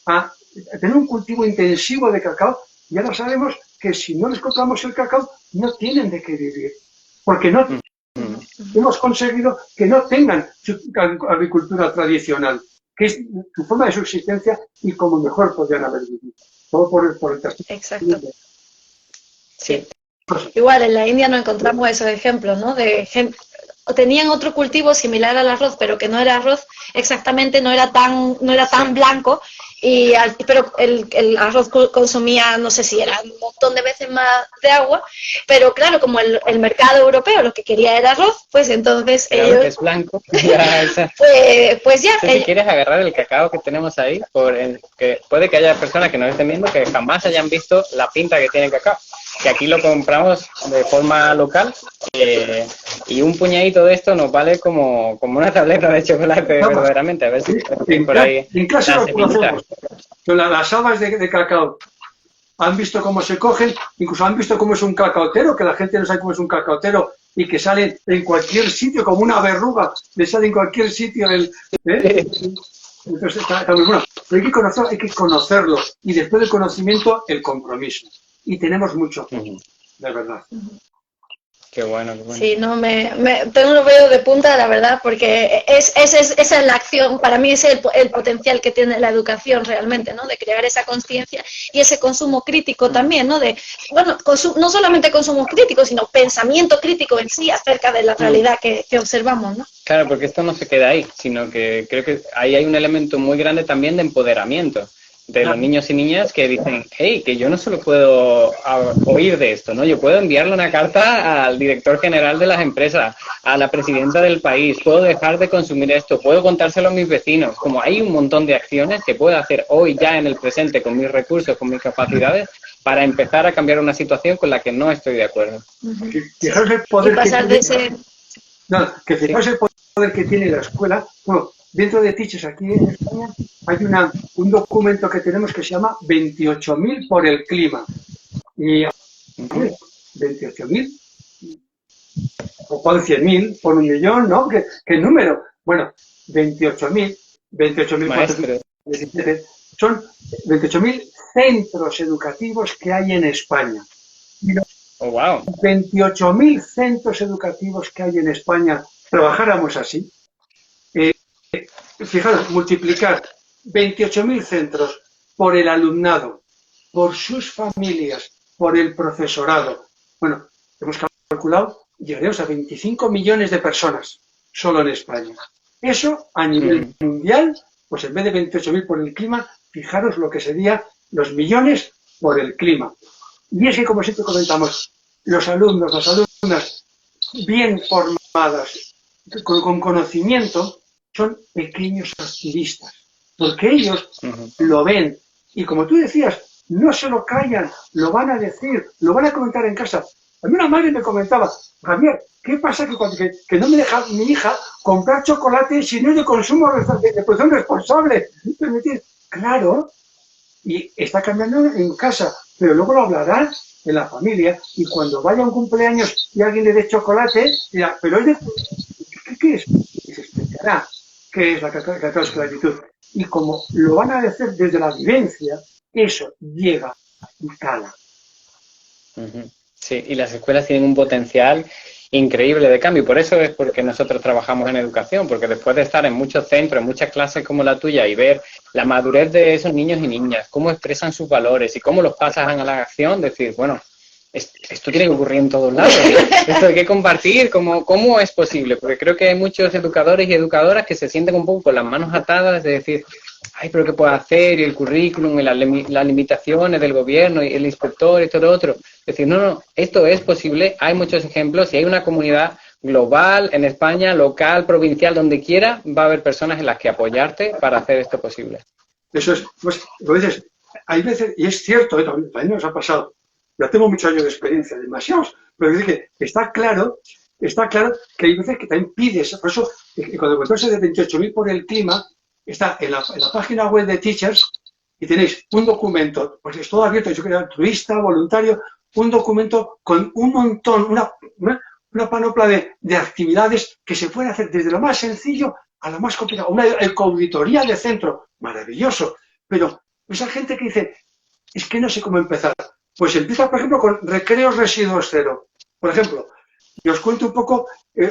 a tener un cultivo intensivo de cacao, y ahora sabemos que si no les compramos el cacao, no tienen de qué vivir. Porque no hemos conseguido que no tengan su agricultura tradicional, que es su forma de subsistencia y como mejor podrían haber vivido. Todo por el castigo. Exacto. Sí. Igual en la India no encontramos esos ejemplos, ¿no? Tenían otro cultivo similar al arroz, pero que no era arroz exactamente, no era tan blanco, pero el arroz consumía, no sé si era un montón de veces más de agua, pero claro, como el mercado europeo lo que quería era arroz, pues entonces claro, ellos... que es blanco. Ya, pues ya... Si quieres agarrar el cacao que tenemos ahí, que puede que haya personas que nos estén viendo que jamás hayan visto la pinta que tiene el cacao, que aquí lo compramos de forma local, y un puñadito de esto nos vale como una tableta de chocolate, verdaderamente. A ver si por ahí. En clase lo conocemos. Las habas de cacao. Han visto cómo se cogen, incluso han visto cómo es un cacaotero, que la gente no sabe cómo es un cacaotero, y que sale en cualquier sitio, como una verruga, le sale en cualquier sitio. Entonces está muy bueno. Pero hay que conocerlo, y después del conocimiento, el compromiso. Y tenemos mucho, de verdad. Qué bueno, qué bueno. Sí, no, tengo un veo de punta, la verdad, porque esa es la acción, para mí es el potencial que tiene la educación realmente, ¿no? De crear esa conciencia y ese consumo crítico también, ¿no? No solamente consumo crítico, sino pensamiento crítico en sí acerca de la realidad que observamos, ¿no? Claro, porque esto no se queda ahí, sino que creo que ahí hay un elemento muy grande también de empoderamiento de los niños y niñas que dicen, hey, que yo no solo puedo oír de esto, ¿no? Yo puedo enviarle una carta al director general de las empresas, a la presidenta del país, puedo dejar de consumir esto, puedo contárselo a mis vecinos. Como hay un montón de acciones que puedo hacer hoy ya en el presente con mis recursos, con mis capacidades, para empezar a cambiar una situación con la que no estoy de acuerdo. Fijaros el poder y pasar de ese... fijaros el poder que tiene la escuela. Bueno, dentro de Teachers aquí en España hay un documento que tenemos que se llama 28.000 por el clima. Y 28.000, o por 100.000, por 1.000.000, ¿no? ¿Qué número? Bueno, 28.000 son 28.000 centros educativos que hay en España. Y los 28.000 centros educativos que hay en España trabajáramos así. Fijaros, multiplicar 28.000 centros por el alumnado, por sus familias, por el profesorado. Bueno, hemos calculado, llegaremos a 25 millones de personas solo en España. Eso a nivel mundial, pues en vez de 28.000 por el clima, fijaros lo que serían los millones por el clima. Y es que, como siempre comentamos, los alumnos, las alumnas bien formadas, con conocimiento, son pequeños activistas, porque ellos lo ven y, como tú decías, no se lo callan, lo van a decir, lo van a comentar en casa. A mí una madre me comentaba, Javier, ¿qué pasa que no me deja mi hija comprar chocolate si no es de consumo de producción responsable? Claro, y está cambiando en casa, pero luego lo hablará en la familia, y cuando vaya a un cumpleaños y alguien le dé chocolate, dirá, pero es de... ¿Qué es? Y se explicará qué es la cacao-esclavitud. Y como lo van a decir desde la vivencia, eso llega y cala. Sí, y las escuelas tienen un potencial increíble de cambio. Por eso es porque nosotros trabajamos en educación, porque después de estar en muchos centros, en muchas clases como la tuya y ver la madurez de esos niños y niñas, cómo expresan sus valores y cómo los pasan a la acción, decir, bueno, esto tiene que ocurrir en todos lados, esto hay que compartir, ¿cómo es posible? Porque creo que hay muchos educadores y educadoras que se sienten un poco con las manos atadas de decir, ay, pero ¿qué puedo hacer? Y el currículum, y las limitaciones del gobierno, y el inspector, y todo lo otro. Es decir, no, esto es posible, hay muchos ejemplos, y hay una comunidad global, en España, local, provincial, donde quiera, va a haber personas en las que apoyarte para hacer esto posible. Eso es, pues, lo dices, hay veces, y es cierto, también nos ha pasado, ya tengo muchos años de experiencia, demasiados, pero es que está claro está claro que hay veces que también pides, por eso, cuando encontrás de 28.000 por el clima, está en la página web de Teachers y tenéis un documento, pues es todo abierto, yo creo, altruista, voluntario, un documento con un montón, una panopla de actividades que se pueden hacer desde lo más sencillo a lo más complicado. Una ecoauditoría de centro, maravilloso, pero esa gente que dice, es que no sé cómo empezar. Pues empieza, por ejemplo, con recreos residuos cero. Por ejemplo, y os cuento un poco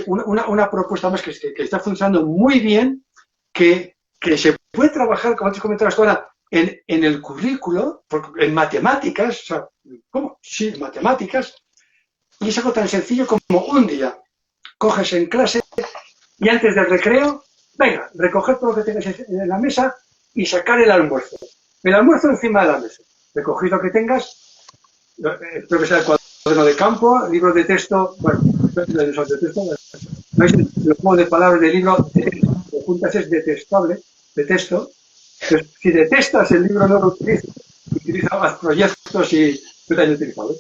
una propuesta más que está funcionando muy bien, que se puede trabajar, como antes comentabas ahora, en el currículo, en matemáticas, o sea, ¿cómo? Sí, matemáticas, y es algo tan sencillo como un día coges en clase y antes del recreo, venga, recoger todo lo que tengas en la mesa y sacar el almuerzo. El almuerzo encima de la mesa. Recogid lo que tengas, espero que sea el cuaderno de campo, libros de texto, bueno, de texto, el juego de palabras del libro, lo juntas es detestable, detesto. Entonces, si detestas el libro, no lo utilices, utiliza más proyectos y yo también he utilizado.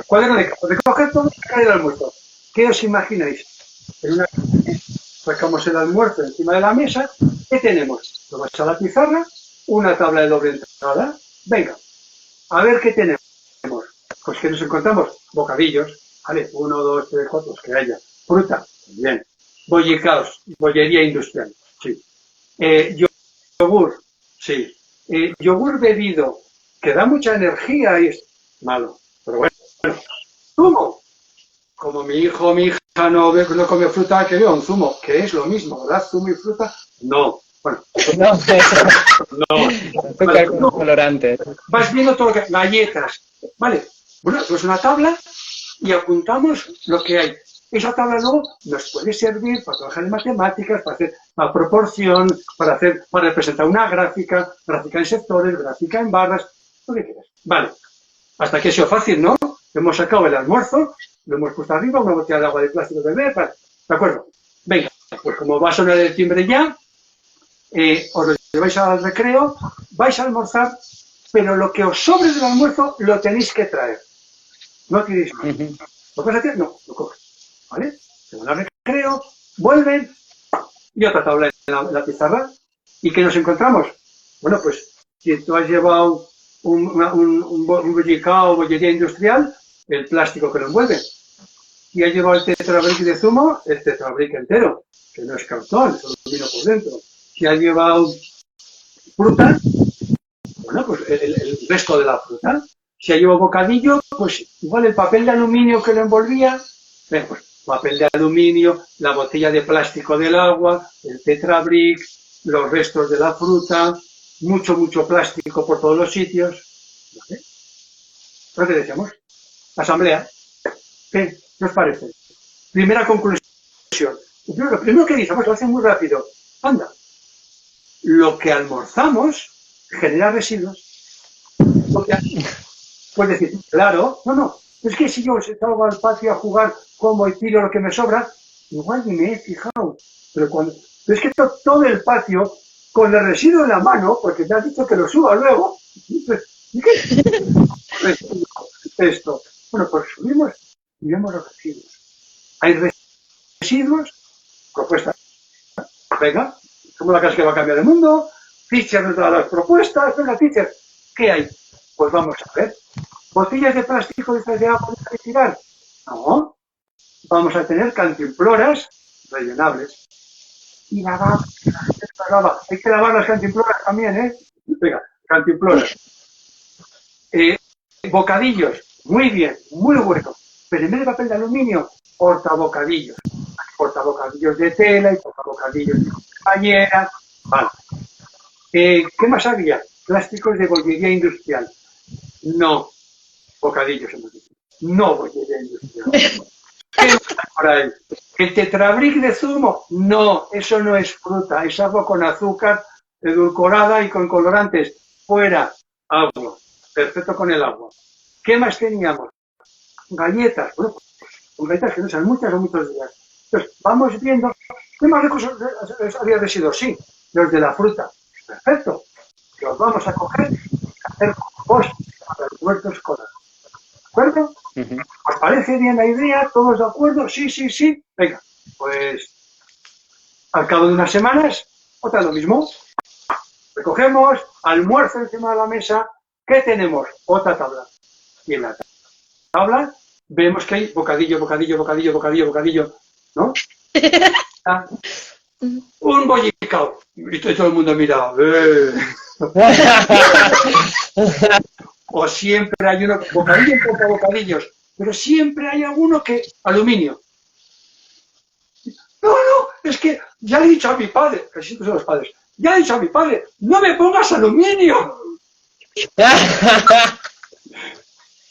Cuaderno de campo, recoger todo y sacar el almuerzo. ¿Qué os imagináis? En una sacamos el almuerzo encima de la mesa, ¿qué tenemos? Lo vas a la pizarra, una tabla de doble entrada, venga, a ver qué tenemos. Pues que nos encontramos bocadillos, ¿vale? 1, 2, 3, 4, los que haya. Fruta, bien. Bollicaos, bollería industrial, sí. Yogur, sí. Yogur bebido, que da mucha energía y es malo, pero bueno. Zumo, como mi hijo o mi hija no come fruta, que veo un zumo, que es lo mismo, ¿verdad? Zumo y fruta, no. Bueno, no. Azúcar con colorante. Vas viendo todo lo que... Galletas, ¿vale? Bueno, pues una tabla y apuntamos lo que hay. Esa tabla luego nos puede servir para trabajar en matemáticas, para hacer la proporción, para representar una gráfica en sectores, gráfica en barras, lo que quieras. Vale, hasta que ha sido fácil, ¿no? Hemos sacado el almuerzo, lo hemos puesto arriba, una botella de agua de plástico de beber, ¿vale? ¿De acuerdo? Venga, pues como va a sonar el timbre ya, os lo lleváis al recreo, vais a almorzar, pero lo que os sobre del almuerzo lo tenéis que traer. No tiréis más. ¿Lo vas a hacer? No, lo coges. ¿Vale? Se van al recreo, vuelven y otra tabla en la pizarra. ¿Y qué nos encontramos? Bueno, pues si tú has llevado un bollicao o bollería industrial, el plástico que lo envuelve. Si has llevado el tetrabric de zumo, el tetrabric entero, que no es cartón, solo vino por dentro. Si has llevado fruta, bueno, pues el resto de la fruta. Si ha llevado bocadillo, pues igual el papel de aluminio que lo envolvía, pues papel de aluminio, la botella de plástico del agua, el tetrabric, los restos de la fruta, mucho plástico por todos los sitios. ¿Vale? ¿Lo que decíamos? Asamblea. ¿Qué os parece? Primera conclusión. Lo primero que dice, pues lo hace muy rápido. Anda, lo que almorzamos genera residuos. Puedes decir, claro, no, es que si yo salgo al patio a jugar, como y tiro lo que me sobra, igual ni me he fijado. Pero es que todo el patio, con el residuo en la mano, porque te has dicho que lo suba luego, ¿y qué? Esto. Bueno, pues subimos y vemos los residuos. Hay residuos, propuestas. Venga, como la casa que va a cambiar el mundo, Teacher nos da las propuestas, venga, Teacher, ¿qué hay? Pues vamos a ver. ¿Botellas de plástico de estas de agua para tirar? No. Vamos a tener cantimploras rellenables. Y lavar. Hay que lavar las cantimploras también, ¿eh? Venga, cantimploras. Bocadillos. Muy bien, muy bueno. Pero en vez de papel de aluminio, portabocadillos. Portabocadillos de tela y portabocadillos de compañera. Vale. ¿Qué más había? Plásticos de bollería industrial. No. Bocadillos, hemos dicho. No bollería industrial. ¿Qué está por ahí? ¿El tetrabric de zumo? No, eso no es fruta. Es agua con azúcar edulcorada y con colorantes. Fuera. Agua. Perfecto con el agua. ¿Qué más teníamos? Galletas. Bueno, con galletas que no sean muchas o muchos días. Entonces, vamos viendo. ¿Qué más recursos había residuos? Sí, los de la fruta. Perfecto. Los vamos a coger y hacer compost para el huerto escolar. ¿De acuerdo? ¿Os parece bien la idea? ¿Todos de acuerdo? Sí. Venga, pues al cabo de unas semanas, otra vez lo mismo. Recogemos, almuerzo encima de la mesa, ¿qué tenemos? Otra tabla. Y en la tabla vemos que hay bocadillo, bocadillo, bocadillo, bocadillo, bocadillo, ¿no? Un bollicao. Y todo el mundo mira, O siempre hay uno, bocadillo, poca bocadillos, pero siempre hay alguno que, aluminio. No, es que ya le he dicho a mi padre, que siempre son los padres, ya le he dicho a mi padre, no me pongas aluminio.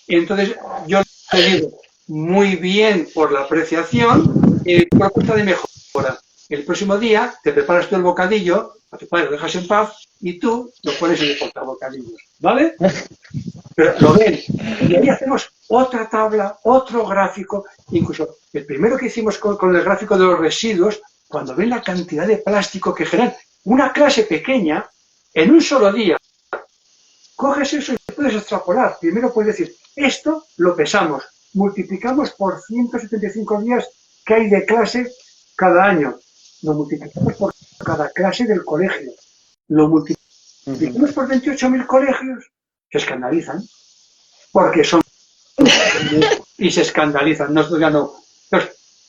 Y entonces yo le digo, muy bien por la apreciación, propuesta de mejora. El próximo día te preparas tú el bocadillo, a tu padre lo dejas en paz y tú lo pones en el portabocadillos, ¿vale? Pero lo ven. Y ahí hacemos otra tabla, otro gráfico, incluso el primero que hicimos con el gráfico de los residuos, cuando ven la cantidad de plástico que generan una clase pequeña en un solo día, coges eso y puedes extrapolar. Primero puedes decir, esto lo pesamos, multiplicamos por 175 días que hay de clase cada año, lo multiplicamos por cada clase del colegio, lo multiplicamos por 28.000 colegios, se escandalizan, porque son y se escandalizan, no, ya no.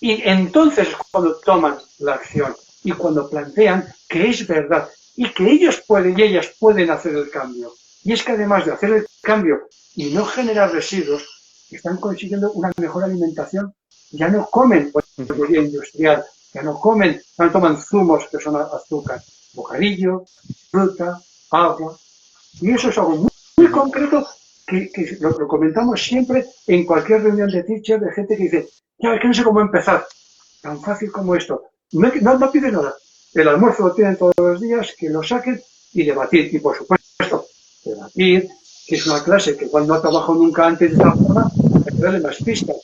Y entonces cuando toman la acción y cuando plantean que es verdad y que ellos pueden y ellas pueden hacer el cambio. Y es que además de hacer el cambio y no generar residuos, están consiguiendo una mejor alimentación. Ya no comen bollería industrial, ya no toman zumos que son azúcar, bocadillo, fruta, agua. Y eso es algo muy, muy concreto que lo comentamos siempre en cualquier reunión de teacher, de gente que dice, ya, es que no sé cómo empezar. Tan fácil como esto. No pide nada. El almuerzo lo tienen todos los días, que lo saquen y debatir. Y por supuesto, debatir, que es una clase que cuando no trabajo nunca antes de esta forma, hay que darle más pistas.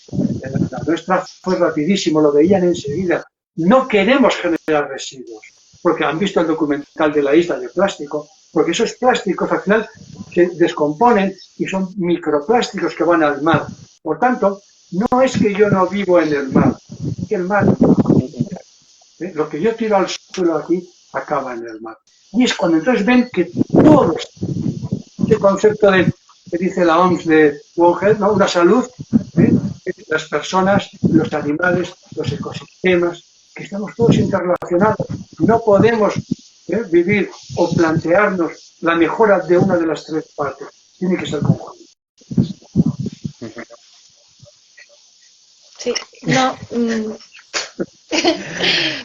La nuestra fue rapidísimo, lo veían enseguida. No queremos generar residuos, porque han visto el documental de la isla de plástico, porque esos plásticos al final se descomponen y son microplásticos que van al mar. Por tanto, no es que yo no vivo en el mar, es que el mar, lo que yo tiro al suelo aquí, acaba en el mar. Y es cuando entonces ven que todos, ese concepto que dice la OMS de World Health, ¿no? Una salud, las personas, los animales, los ecosistemas, que estamos todos interrelacionados. No podemos vivir o plantearnos la mejora de una de las tres partes. Tiene que ser conjunto. Sí,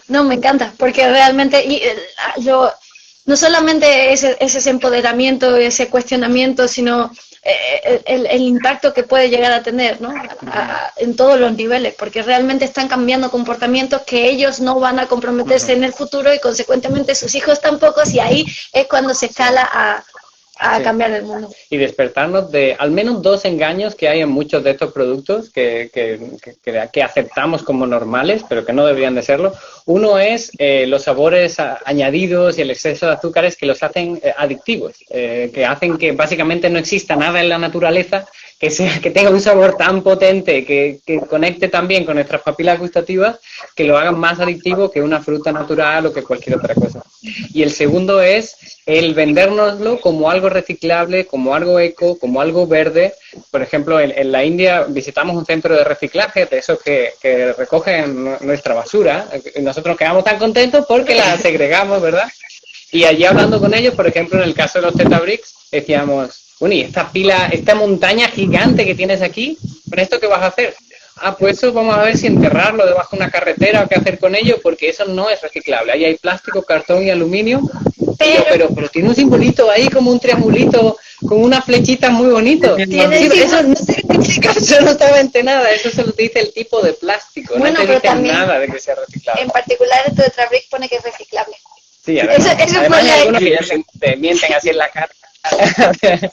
no, me encanta, porque realmente no solamente ese empoderamiento, ese cuestionamiento, sino el impacto que puede llegar a tener, ¿no? En todos los niveles, porque realmente están cambiando comportamientos que ellos no van a comprometerse en el futuro y consecuentemente sus hijos tampoco, y ahí es cuando se escala a cambiar el mundo. Y despertarnos de al menos dos engaños que hay en muchos de estos productos que aceptamos como normales, pero que no deberían de serlo. Uno es los sabores añadidos y el exceso de azúcares que los hacen adictivos, que hacen que básicamente no exista nada en la naturaleza que tenga un sabor tan potente, que conecte también con nuestras papilas gustativas, que lo hagan más adictivo que una fruta natural o que cualquier otra cosa. Y el segundo es el vendérnoslo como algo reciclable, como algo eco, como algo verde. Por ejemplo, en la India visitamos un centro de reciclaje de esos que recogen nuestra basura. Nosotros nos quedamos tan contentos porque la segregamos, ¿verdad? Y allí hablando con ellos, por ejemplo, en el caso de los Tetabricks, decíamos, bueno, y esta montaña gigante que tienes aquí, ¿con esto qué vas a hacer? Pues eso vamos a ver si enterrarlo debajo de una carretera o qué hacer con ello, porque eso no es reciclable. Ahí hay plástico, cartón y aluminio, pero tiene un simbolito ahí, como un triangulito, con unas flechitas muy bonito. Eso no significa absolutamente nada, eso se lo dice el tipo de plástico, bueno, no te dice también, nada de que sea reciclable. En particular esto de Tetrabrick pone que es reciclable. Sí, además hay algunos que ya te mienten así en la cara. Sí.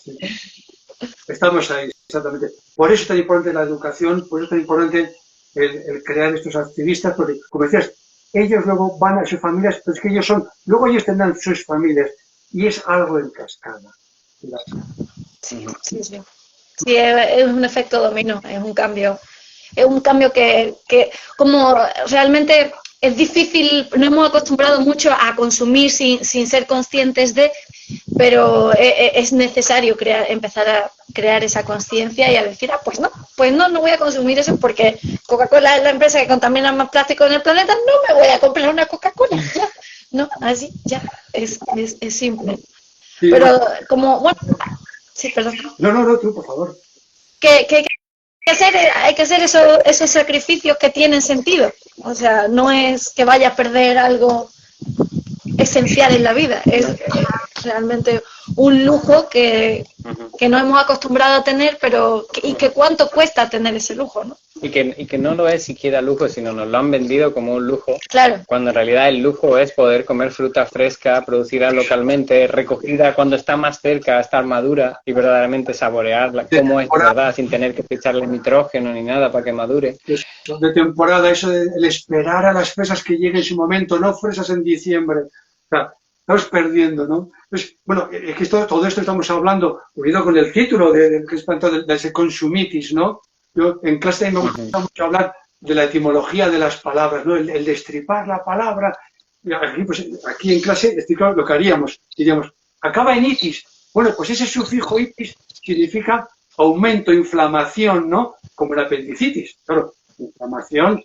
Estamos ahí, exactamente. Por eso es tan importante la educación, por eso es tan importante el crear estos activistas, porque, como decías, ellos luego van a sus familias, pero es que luego ellos tendrán sus familias, y es algo en cascada. Sí, es un efecto dominó, es un cambio. es un cambio que como realmente es difícil, nos hemos acostumbrado mucho a consumir sin ser conscientes de, pero es necesario empezar a crear esa conciencia y a decir, pues no voy a consumir eso porque Coca-Cola es la empresa que contamina más plástico en el planeta, no me voy a comprar una Coca-Cola, ya. No, así, ya, es simple. Sí, pero bueno, sí, perdón. No, tú, por favor. Que hay que hacer esos sacrificios que tienen sentido. O sea, no es que vaya a perder algo esencial en la vida, es realmente un lujo que nos hemos acostumbrado a tener, y que cuánto cuesta tener ese lujo, ¿no? Y que no lo es siquiera lujo, sino nos lo han vendido como un lujo. Claro. Cuando en realidad el lujo es poder comer fruta fresca, producida localmente, recogida cuando está más cerca, estar madura y verdaderamente saborearla como es, ¿verdad? Sin tener que echarle nitrógeno ni nada para que madure. De temporada, eso de el esperar a las fresas que llegue en su momento, no fresas en diciembre. O sea, estamos perdiendo, ¿no? Entonces, bueno, es que todo esto estamos hablando, unido con el título de ese consumitis, ¿no? Yo en clase me gusta mucho hablar de la etimología de las palabras, ¿no? El destripar la palabra. Aquí en clase lo que haríamos, diríamos, acaba en itis. Bueno, pues ese sufijo itis significa aumento, inflamación, ¿no? Como la apendicitis. Claro, inflamación,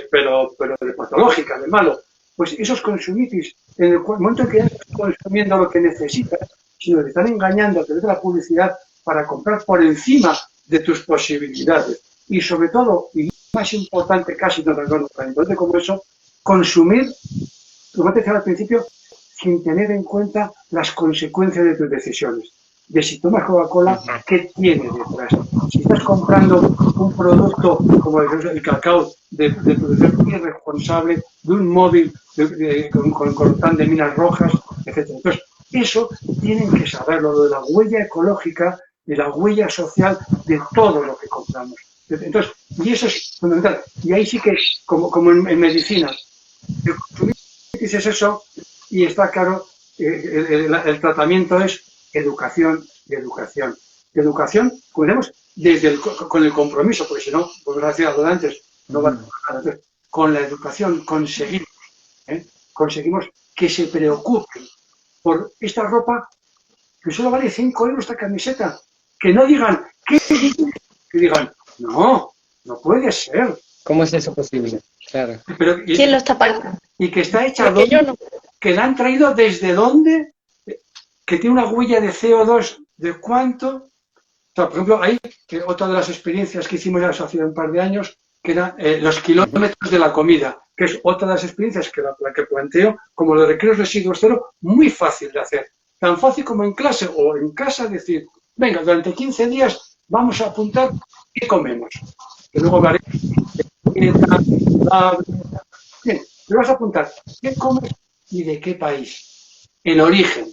pero de patológica, de malo. Pues esos consumitis, en el momento en que ya estás consumiendo lo que necesitas, sino que están engañando a través de la publicidad para comprar por encima de tus posibilidades. Y sobre todo, y más importante casi, no recuerdo tan importante como eso, consumir, como te decía al principio, sin tener en cuenta las consecuencias de tus decisiones. De si tomas Coca-Cola, ¿qué tiene detrás? Si estás comprando un producto como el cacao de producción irresponsable, de un móvil con coltán de minas rojas, etc. Entonces, eso tienen que saberlo, lo de la huella ecológica, de la huella social de todo lo que compramos. Entonces, y eso es fundamental. Y ahí sí que, como en medicina, el consumir es eso, y está claro, el tratamiento es educación y educación. Educación, como vemos, con el compromiso, porque si no, como decía antes, no va a trabajar. Entonces, con la educación conseguimos que se preocupen por esta ropa que solo vale 5 euros esta camiseta. Que no digan, ¿qué? Que digan, no puede ser. ¿Cómo es eso posible? Claro. ¿Quién lo está pagando? Y que está hecha donde, que la han traído desde dónde, que tiene una huella de CO2 de cuánto. O sea, por ejemplo, hay otra de las experiencias que hicimos ya hace un par de años, que eran los kilómetros de la comida, que es otra de las experiencias que la que planteo, como los recreos residuos cero, muy fácil de hacer. Tan fácil como en clase o en casa decir, venga, durante 15 días vamos a apuntar qué comemos. Que luego haré bien, te vas a apuntar qué comes y de qué país. El origen.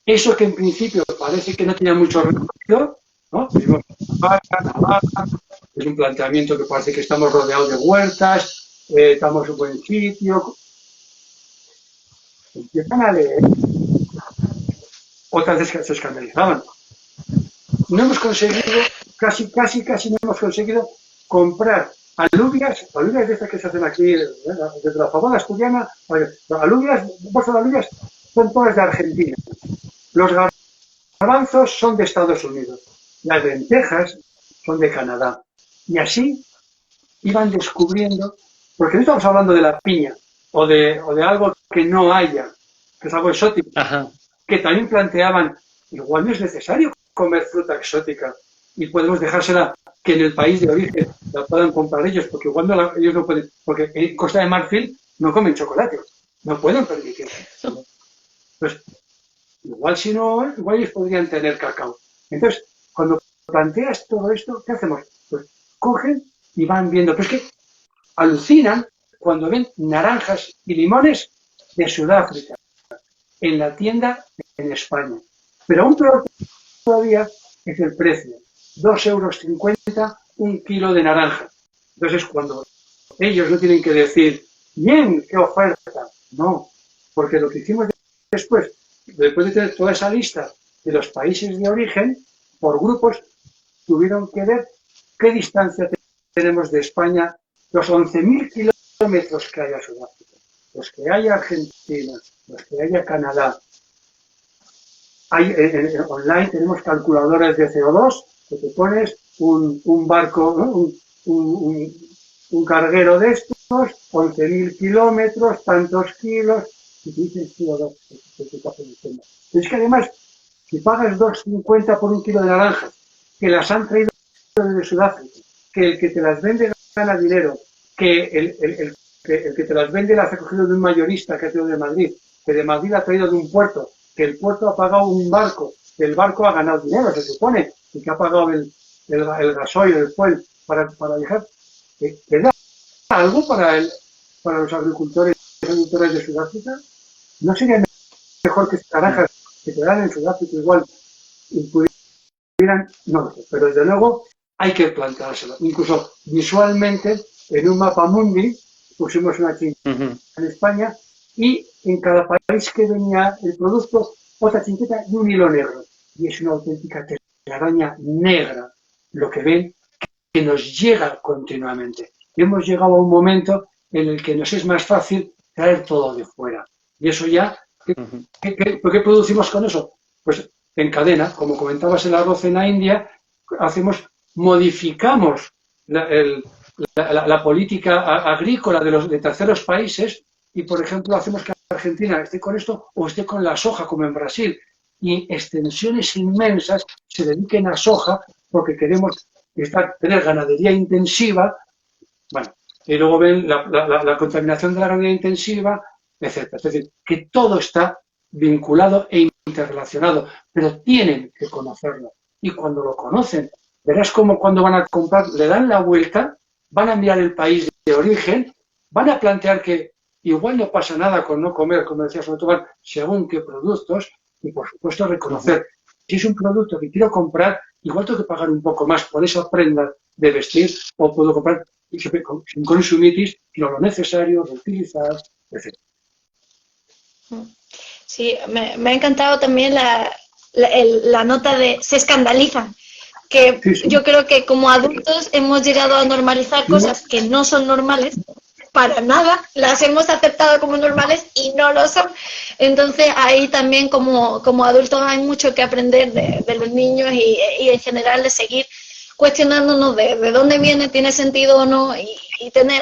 Eso que en principio parece que no tenía mucho recorrido, ¿no? Navarra, es un planteamiento que parece que estamos rodeados de huertas, estamos en un buen sitio. Empiezan a leer. Otras veces se escandalizaban. No hemos conseguido, casi no hemos conseguido comprar alubias de estas que se hacen aquí, desde la famosa asturiana, bolsas de alubias son todas de Argentina. Los garbanzos son de Estados Unidos. Las lentejas son de Canadá. Y así iban descubriendo, porque no estamos hablando de la piña o de algo que no haya, que es algo exótico, que también planteaban, igual no es necesario comer fruta exótica y podemos dejársela que en el país de origen la puedan comprar ellos, porque igual ellos no pueden, porque en Costa de Marfil no comen chocolate, no pueden permitirlo. Entonces, igual si no, igual ellos podrían tener cacao. Entonces, cuando planteas todo esto, ¿qué hacemos? Pues cogen y van viendo, pero es que alucinan cuando ven naranjas y limones de Sudáfrica en la tienda en España. Pero aún peor todavía es el precio. 2,50 € un kilo de naranja. Entonces, cuando ellos no tienen que decir, bien, qué oferta. No, porque lo que hicimos después de tener toda esa lista de los países de origen, por grupos, tuvieron que ver qué distancia tenemos de España, los 11.000 kilómetros que hay a Sudáfrica, los que hay a Argentina, los que hay a Canadá. Online tenemos calculadores de CO2 que te pones un barco, ¿no? un carguero de estos, 11.000 kilómetros, tantos kilos, y te dicen CO2. Es que además, si pagas 2,50 por un kilo de naranjas, que las han traído desde Sudáfrica, que el que te las vende gana dinero, que el que te las vende las ha cogido de un mayorista que ha traído de Madrid, que de Madrid ha traído de un puerto, que el puerto ha pagado un barco, que el barco ha ganado dinero, se supone, y que ha pagado el gasoil, el fuel para viajar, ¿te da algo para los agricultores y productores de Sudáfrica? ¿No sería mejor que estas naranjas que te dan en Sudáfrica igual pudieran? No lo sé, pero desde luego hay que planteárselo. Incluso visualmente, en un mapa mundi, pusimos una chincheta en España y en cada país que venía el producto, otra chincheta y un hilo negro. Y es una auténtica telaraña negra lo que ven, que nos llega continuamente. Y hemos llegado a un momento en el que nos es más fácil traer todo de fuera. Y eso ya, ¿qué producimos con eso? Pues en cadena, como comentabas el arroz en la India, modificamos la política agrícola de terceros países y, por ejemplo, hacemos que Argentina esté con esto o esté con la soja, como en Brasil. Y extensiones inmensas se dediquen a soja porque queremos tener ganadería intensiva, bueno, y luego ven la contaminación de la ganadería intensiva, etcétera. Es decir, que todo está vinculado e interrelacionado, pero tienen que conocerlo. Y cuando lo conocen, verás cómo cuando van a comprar, le dan la vuelta, van a mirar el país de origen, van a plantear que igual no pasa nada con no comer, como decía Sotoban, según qué productos, y por supuesto reconocer, si es un producto que quiero comprar, igual tengo que pagar un poco más por esa prenda de vestir, o puedo comprar sin consumitis, no lo necesario, reutilizar, etc. Sí, me ha encantado también la nota de se escandalizan, que sí. Yo creo que como adultos hemos llegado a normalizar cosas que no son normales, para nada, las hemos aceptado como normales y no lo son. Entonces ahí también como adultos hay mucho que aprender de los niños y en general de seguir cuestionándonos de dónde viene, tiene sentido o no, y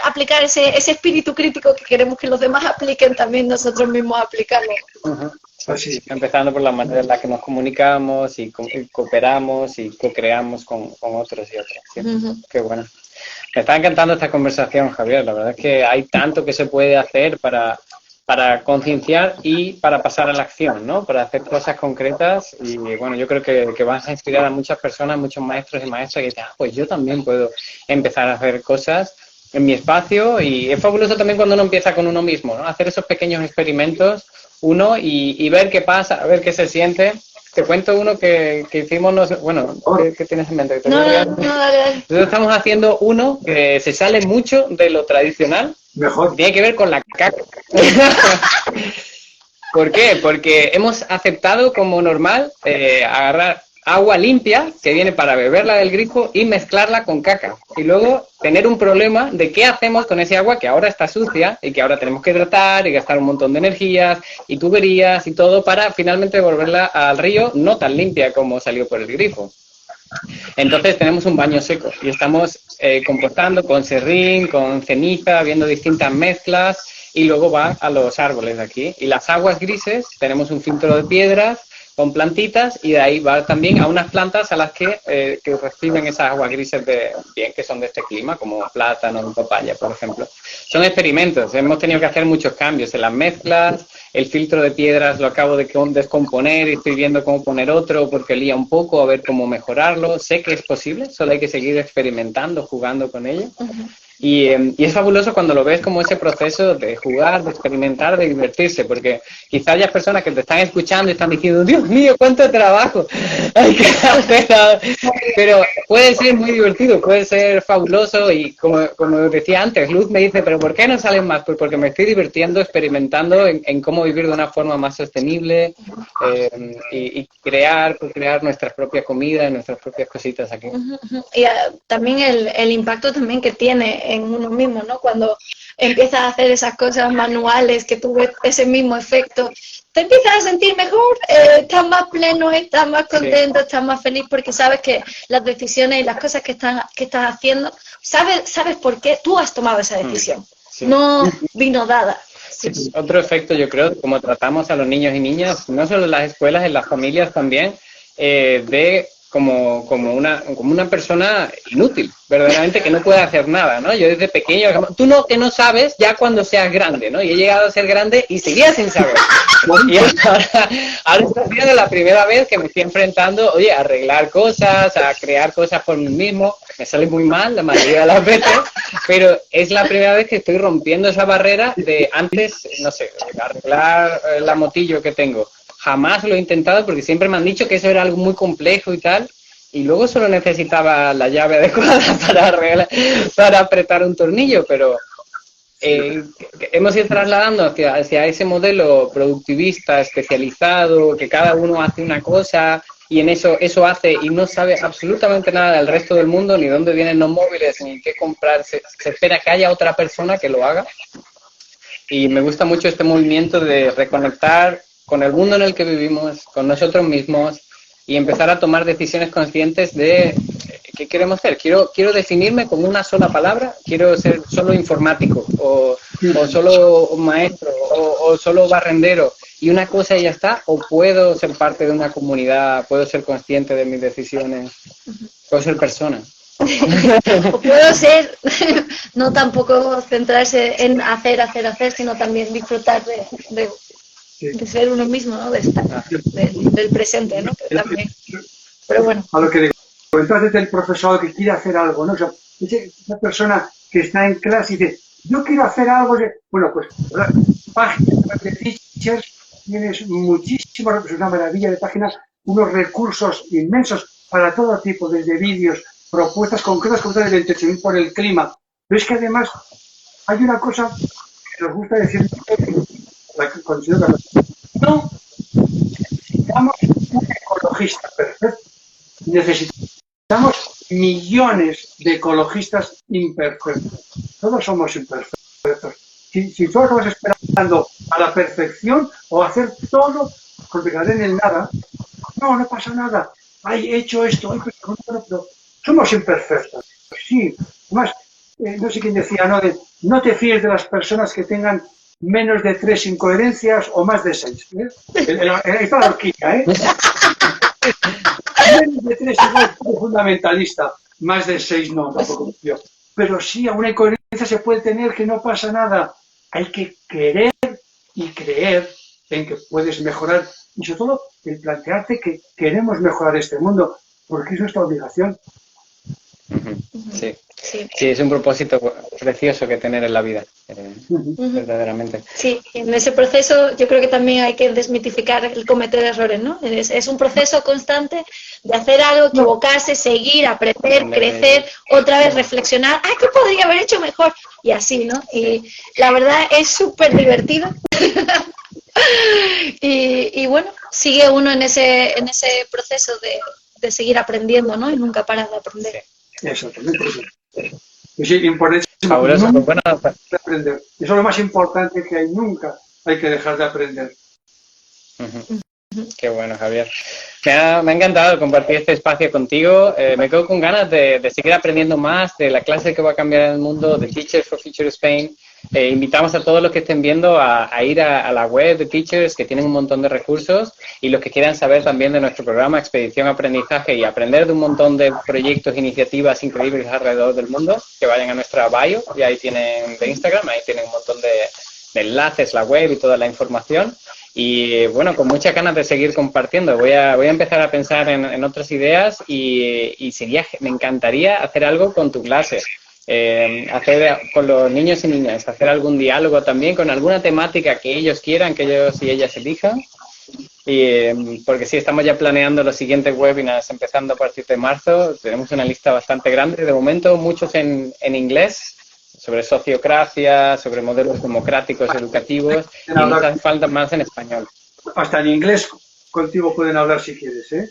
aplicar ese espíritu crítico que queremos que los demás apliquen, también nosotros mismos aplicarlo. Sí, empezando por la manera en la que nos comunicamos y cooperamos y co-creamos con otros y otras. ¿Sí? Qué bueno. Me está encantando esta conversación, Javier. La verdad es que hay tanto que se puede hacer para concienciar y para pasar a la acción, ¿no? Para hacer cosas concretas y, bueno, yo creo que vas a inspirar a muchas personas, muchos maestros y maestras que dicen, pues yo también puedo empezar a hacer cosas en mi espacio y es fabuloso también cuando uno empieza con uno mismo, ¿no? Hacer esos pequeños experimentos, y ver qué pasa, a ver qué se siente. Te cuento uno que hicimos, ¿qué tienes en mente? Nosotros estamos haciendo uno que se sale mucho de lo tradicional. Mejor. Tiene que ver con la caca. ¿Por qué? Porque hemos aceptado como normal agarrar agua limpia que viene para beberla del grifo y mezclarla con caca. Y luego tener un problema de qué hacemos con ese agua que ahora está sucia y que ahora tenemos que tratar y gastar un montón de energías y tuberías y todo para finalmente devolverla al río no tan limpia como salió por el grifo. Entonces tenemos un baño seco y estamos compostando con serrín, con ceniza, viendo distintas mezclas y luego va a los árboles de aquí. Y las aguas grises, tenemos un filtro de piedras con plantitas y de ahí va también a unas plantas a las que reciben esas aguas grises que son de este clima, como plátano, papaya, por ejemplo. Son experimentos, hemos tenido que hacer muchos cambios en las mezclas, el filtro de piedras lo acabo de descomponer y estoy viendo cómo poner otro porque lía un poco, a ver cómo mejorarlo. Sé que es posible, solo hay que seguir experimentando, jugando con ello. Y es fabuloso cuando lo ves como ese proceso de jugar, de experimentar, de divertirse, porque quizás hay personas que te están escuchando y están diciendo, Dios mío, cuánto trabajo, hay que hacer. Pero puede ser muy divertido, puede ser fabuloso y como decía antes, Luz me dice, pero ¿por qué no salen más? Pues porque me estoy divirtiendo, experimentando en cómo vivir de una forma más sostenible y crear nuestras propias comidas, nuestras propias cositas aquí. Y también el impacto también que tiene en uno mismo, ¿no? Cuando empiezas a hacer esas cosas manuales, que tú ves ese mismo efecto, te empiezas a sentir mejor, estás más pleno, estás más contento, estás más feliz porque sabes que las decisiones y las cosas que estás haciendo, sabes por qué tú has tomado esa decisión, no vino dada. Sí. Es otro efecto, yo creo, como tratamos a los niños y niñas, no solo en las escuelas, en las familias también, de como una persona inútil, verdaderamente que no puede hacer nada, ¿no? Yo desde pequeño, tú que no sabes ya cuando seas grande, ¿no? Y he llegado a ser grande y seguía sin saber. Y ahora está siendo la primera vez que me estoy enfrentando, oye, a arreglar cosas, a crear cosas por mí mismo. Me sale muy mal la mayoría de las veces, pero es la primera vez que estoy rompiendo esa barrera de antes, no sé, arreglar la motillo que tengo. Jamás lo he intentado porque siempre me han dicho que eso era algo muy complejo y tal, y luego solo necesitaba la llave adecuada para apretar un tornillo, pero hemos ido trasladando hacia ese modelo productivista, especializado, que cada uno hace una cosa y en eso hace y no sabe absolutamente nada del resto del mundo, ni dónde vienen los móviles, ni qué comprar, se espera que haya otra persona que lo haga. Y me gusta mucho este movimiento de reconectar con el mundo en el que vivimos, con nosotros mismos y empezar a tomar decisiones conscientes de qué queremos hacer. Quiero definirme con una sola palabra, quiero ser solo informático o solo maestro o solo barrendero y una cosa y ya está, o puedo ser parte de una comunidad, puedo ser consciente de mis decisiones, puedo ser persona. O puedo ser, no tampoco centrarse en hacer, sino también disfrutar de ser uno mismo, ¿no? De estar, del presente, ¿no? Que también. Pero bueno. A lo que comentaste del profesor que quiere hacer algo, ¿no? O sea, esa persona que está en clase y dice, yo quiero hacer algo. Bueno, pues, páginas de Teachers, tienes muchísimas, es una maravilla de páginas, unos recursos inmensos para todo tipo, desde vídeos, propuestas concretas como el entretenimiento por el clima. Pero es que además hay una cosa que nos gusta decir, la que considero que no necesitamos un ecologista perfecto, necesitamos millones de ecologistas imperfectos. Todos somos imperfectos. Si tú acabas esperando a la perfección o hacer todo, porque en el nada, no pasa nada. He hecho esto, pero somos imperfectos. Sí, más, no sé quién decía, no te fíes de las personas que tengan menos de 3 incoherencias o más de 6. Esta la horquilla, menos de 3 igual fundamentalista, más de 6 no, tampoco yo. Pero sí, a una incoherencia se puede tener que no pasa nada. Hay que querer y creer en que puedes mejorar. Y sobre todo, el plantearte que queremos mejorar este mundo, porque es nuestra obligación. Sí. Sí, es un propósito precioso que tener en la vida, verdaderamente. Sí, en ese proceso yo creo que también hay que desmitificar el cometer errores, ¿no? Es un proceso constante de hacer algo, equivocarse, seguir, aprender, crecer, otra vez reflexionar, ¿qué podría haber hecho mejor? Y así, ¿no? Y la verdad es súper divertido. y bueno, sigue uno en ese proceso de seguir aprendiendo, ¿no? Y nunca paras de aprender. Sí. Exactamente. Es importantísimo aprender. Eso es lo más importante que hay. Nunca hay que dejar de aprender. Qué bueno, Javier. Me ha encantado compartir este espacio contigo. Me quedo con ganas de seguir aprendiendo más de la clase que va a cambiar el mundo, de Teachers for Future Spain. Invitamos a todos los que estén viendo a ir a la web de Teachers, que tienen un montón de recursos, y los que quieran saber también de nuestro programa Expedición Aprendizaje y aprender de un montón de proyectos, iniciativas increíbles alrededor del mundo, que vayan a nuestra bio, y ahí tienen de Instagram, ahí tienen un montón de enlaces, la web y toda la información. Y bueno, con muchas ganas de seguir compartiendo. Voy a empezar a pensar en otras ideas y me encantaría hacer algo con tu clase. hacer con los niños y niñas, hacer algún diálogo también con alguna temática que ellos quieran, que ellos y ellas elijan. Y, porque sí, estamos ya planeando los siguientes webinars empezando a partir de marzo. Tenemos una lista bastante grande, de momento muchos en inglés, sobre sociocracia, sobre modelos democráticos educativos, y muchas faltan más en español. Hasta en inglés contigo pueden hablar si quieres, ¿eh?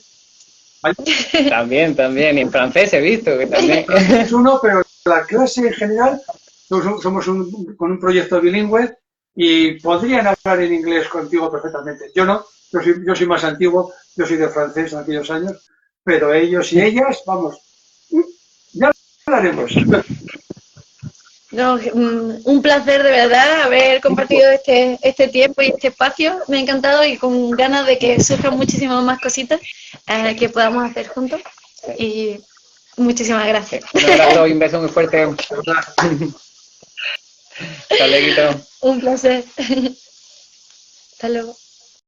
También, y en francés he visto que también. Es uno, pero la clase en general, somos con un proyecto bilingüe y podrían hablar en inglés contigo perfectamente. Yo no, yo soy más antiguo, yo soy de francés en aquellos años, pero ellos y ellas, vamos, ya hablaremos. No, un placer de verdad haber compartido este tiempo y este espacio. Me ha encantado y con ganas de que surjan muchísimas más cositas que podamos hacer juntos. Y muchísimas gracias. Un abrazo y un beso muy fuerte. Hasta luego. Un placer. Hasta luego.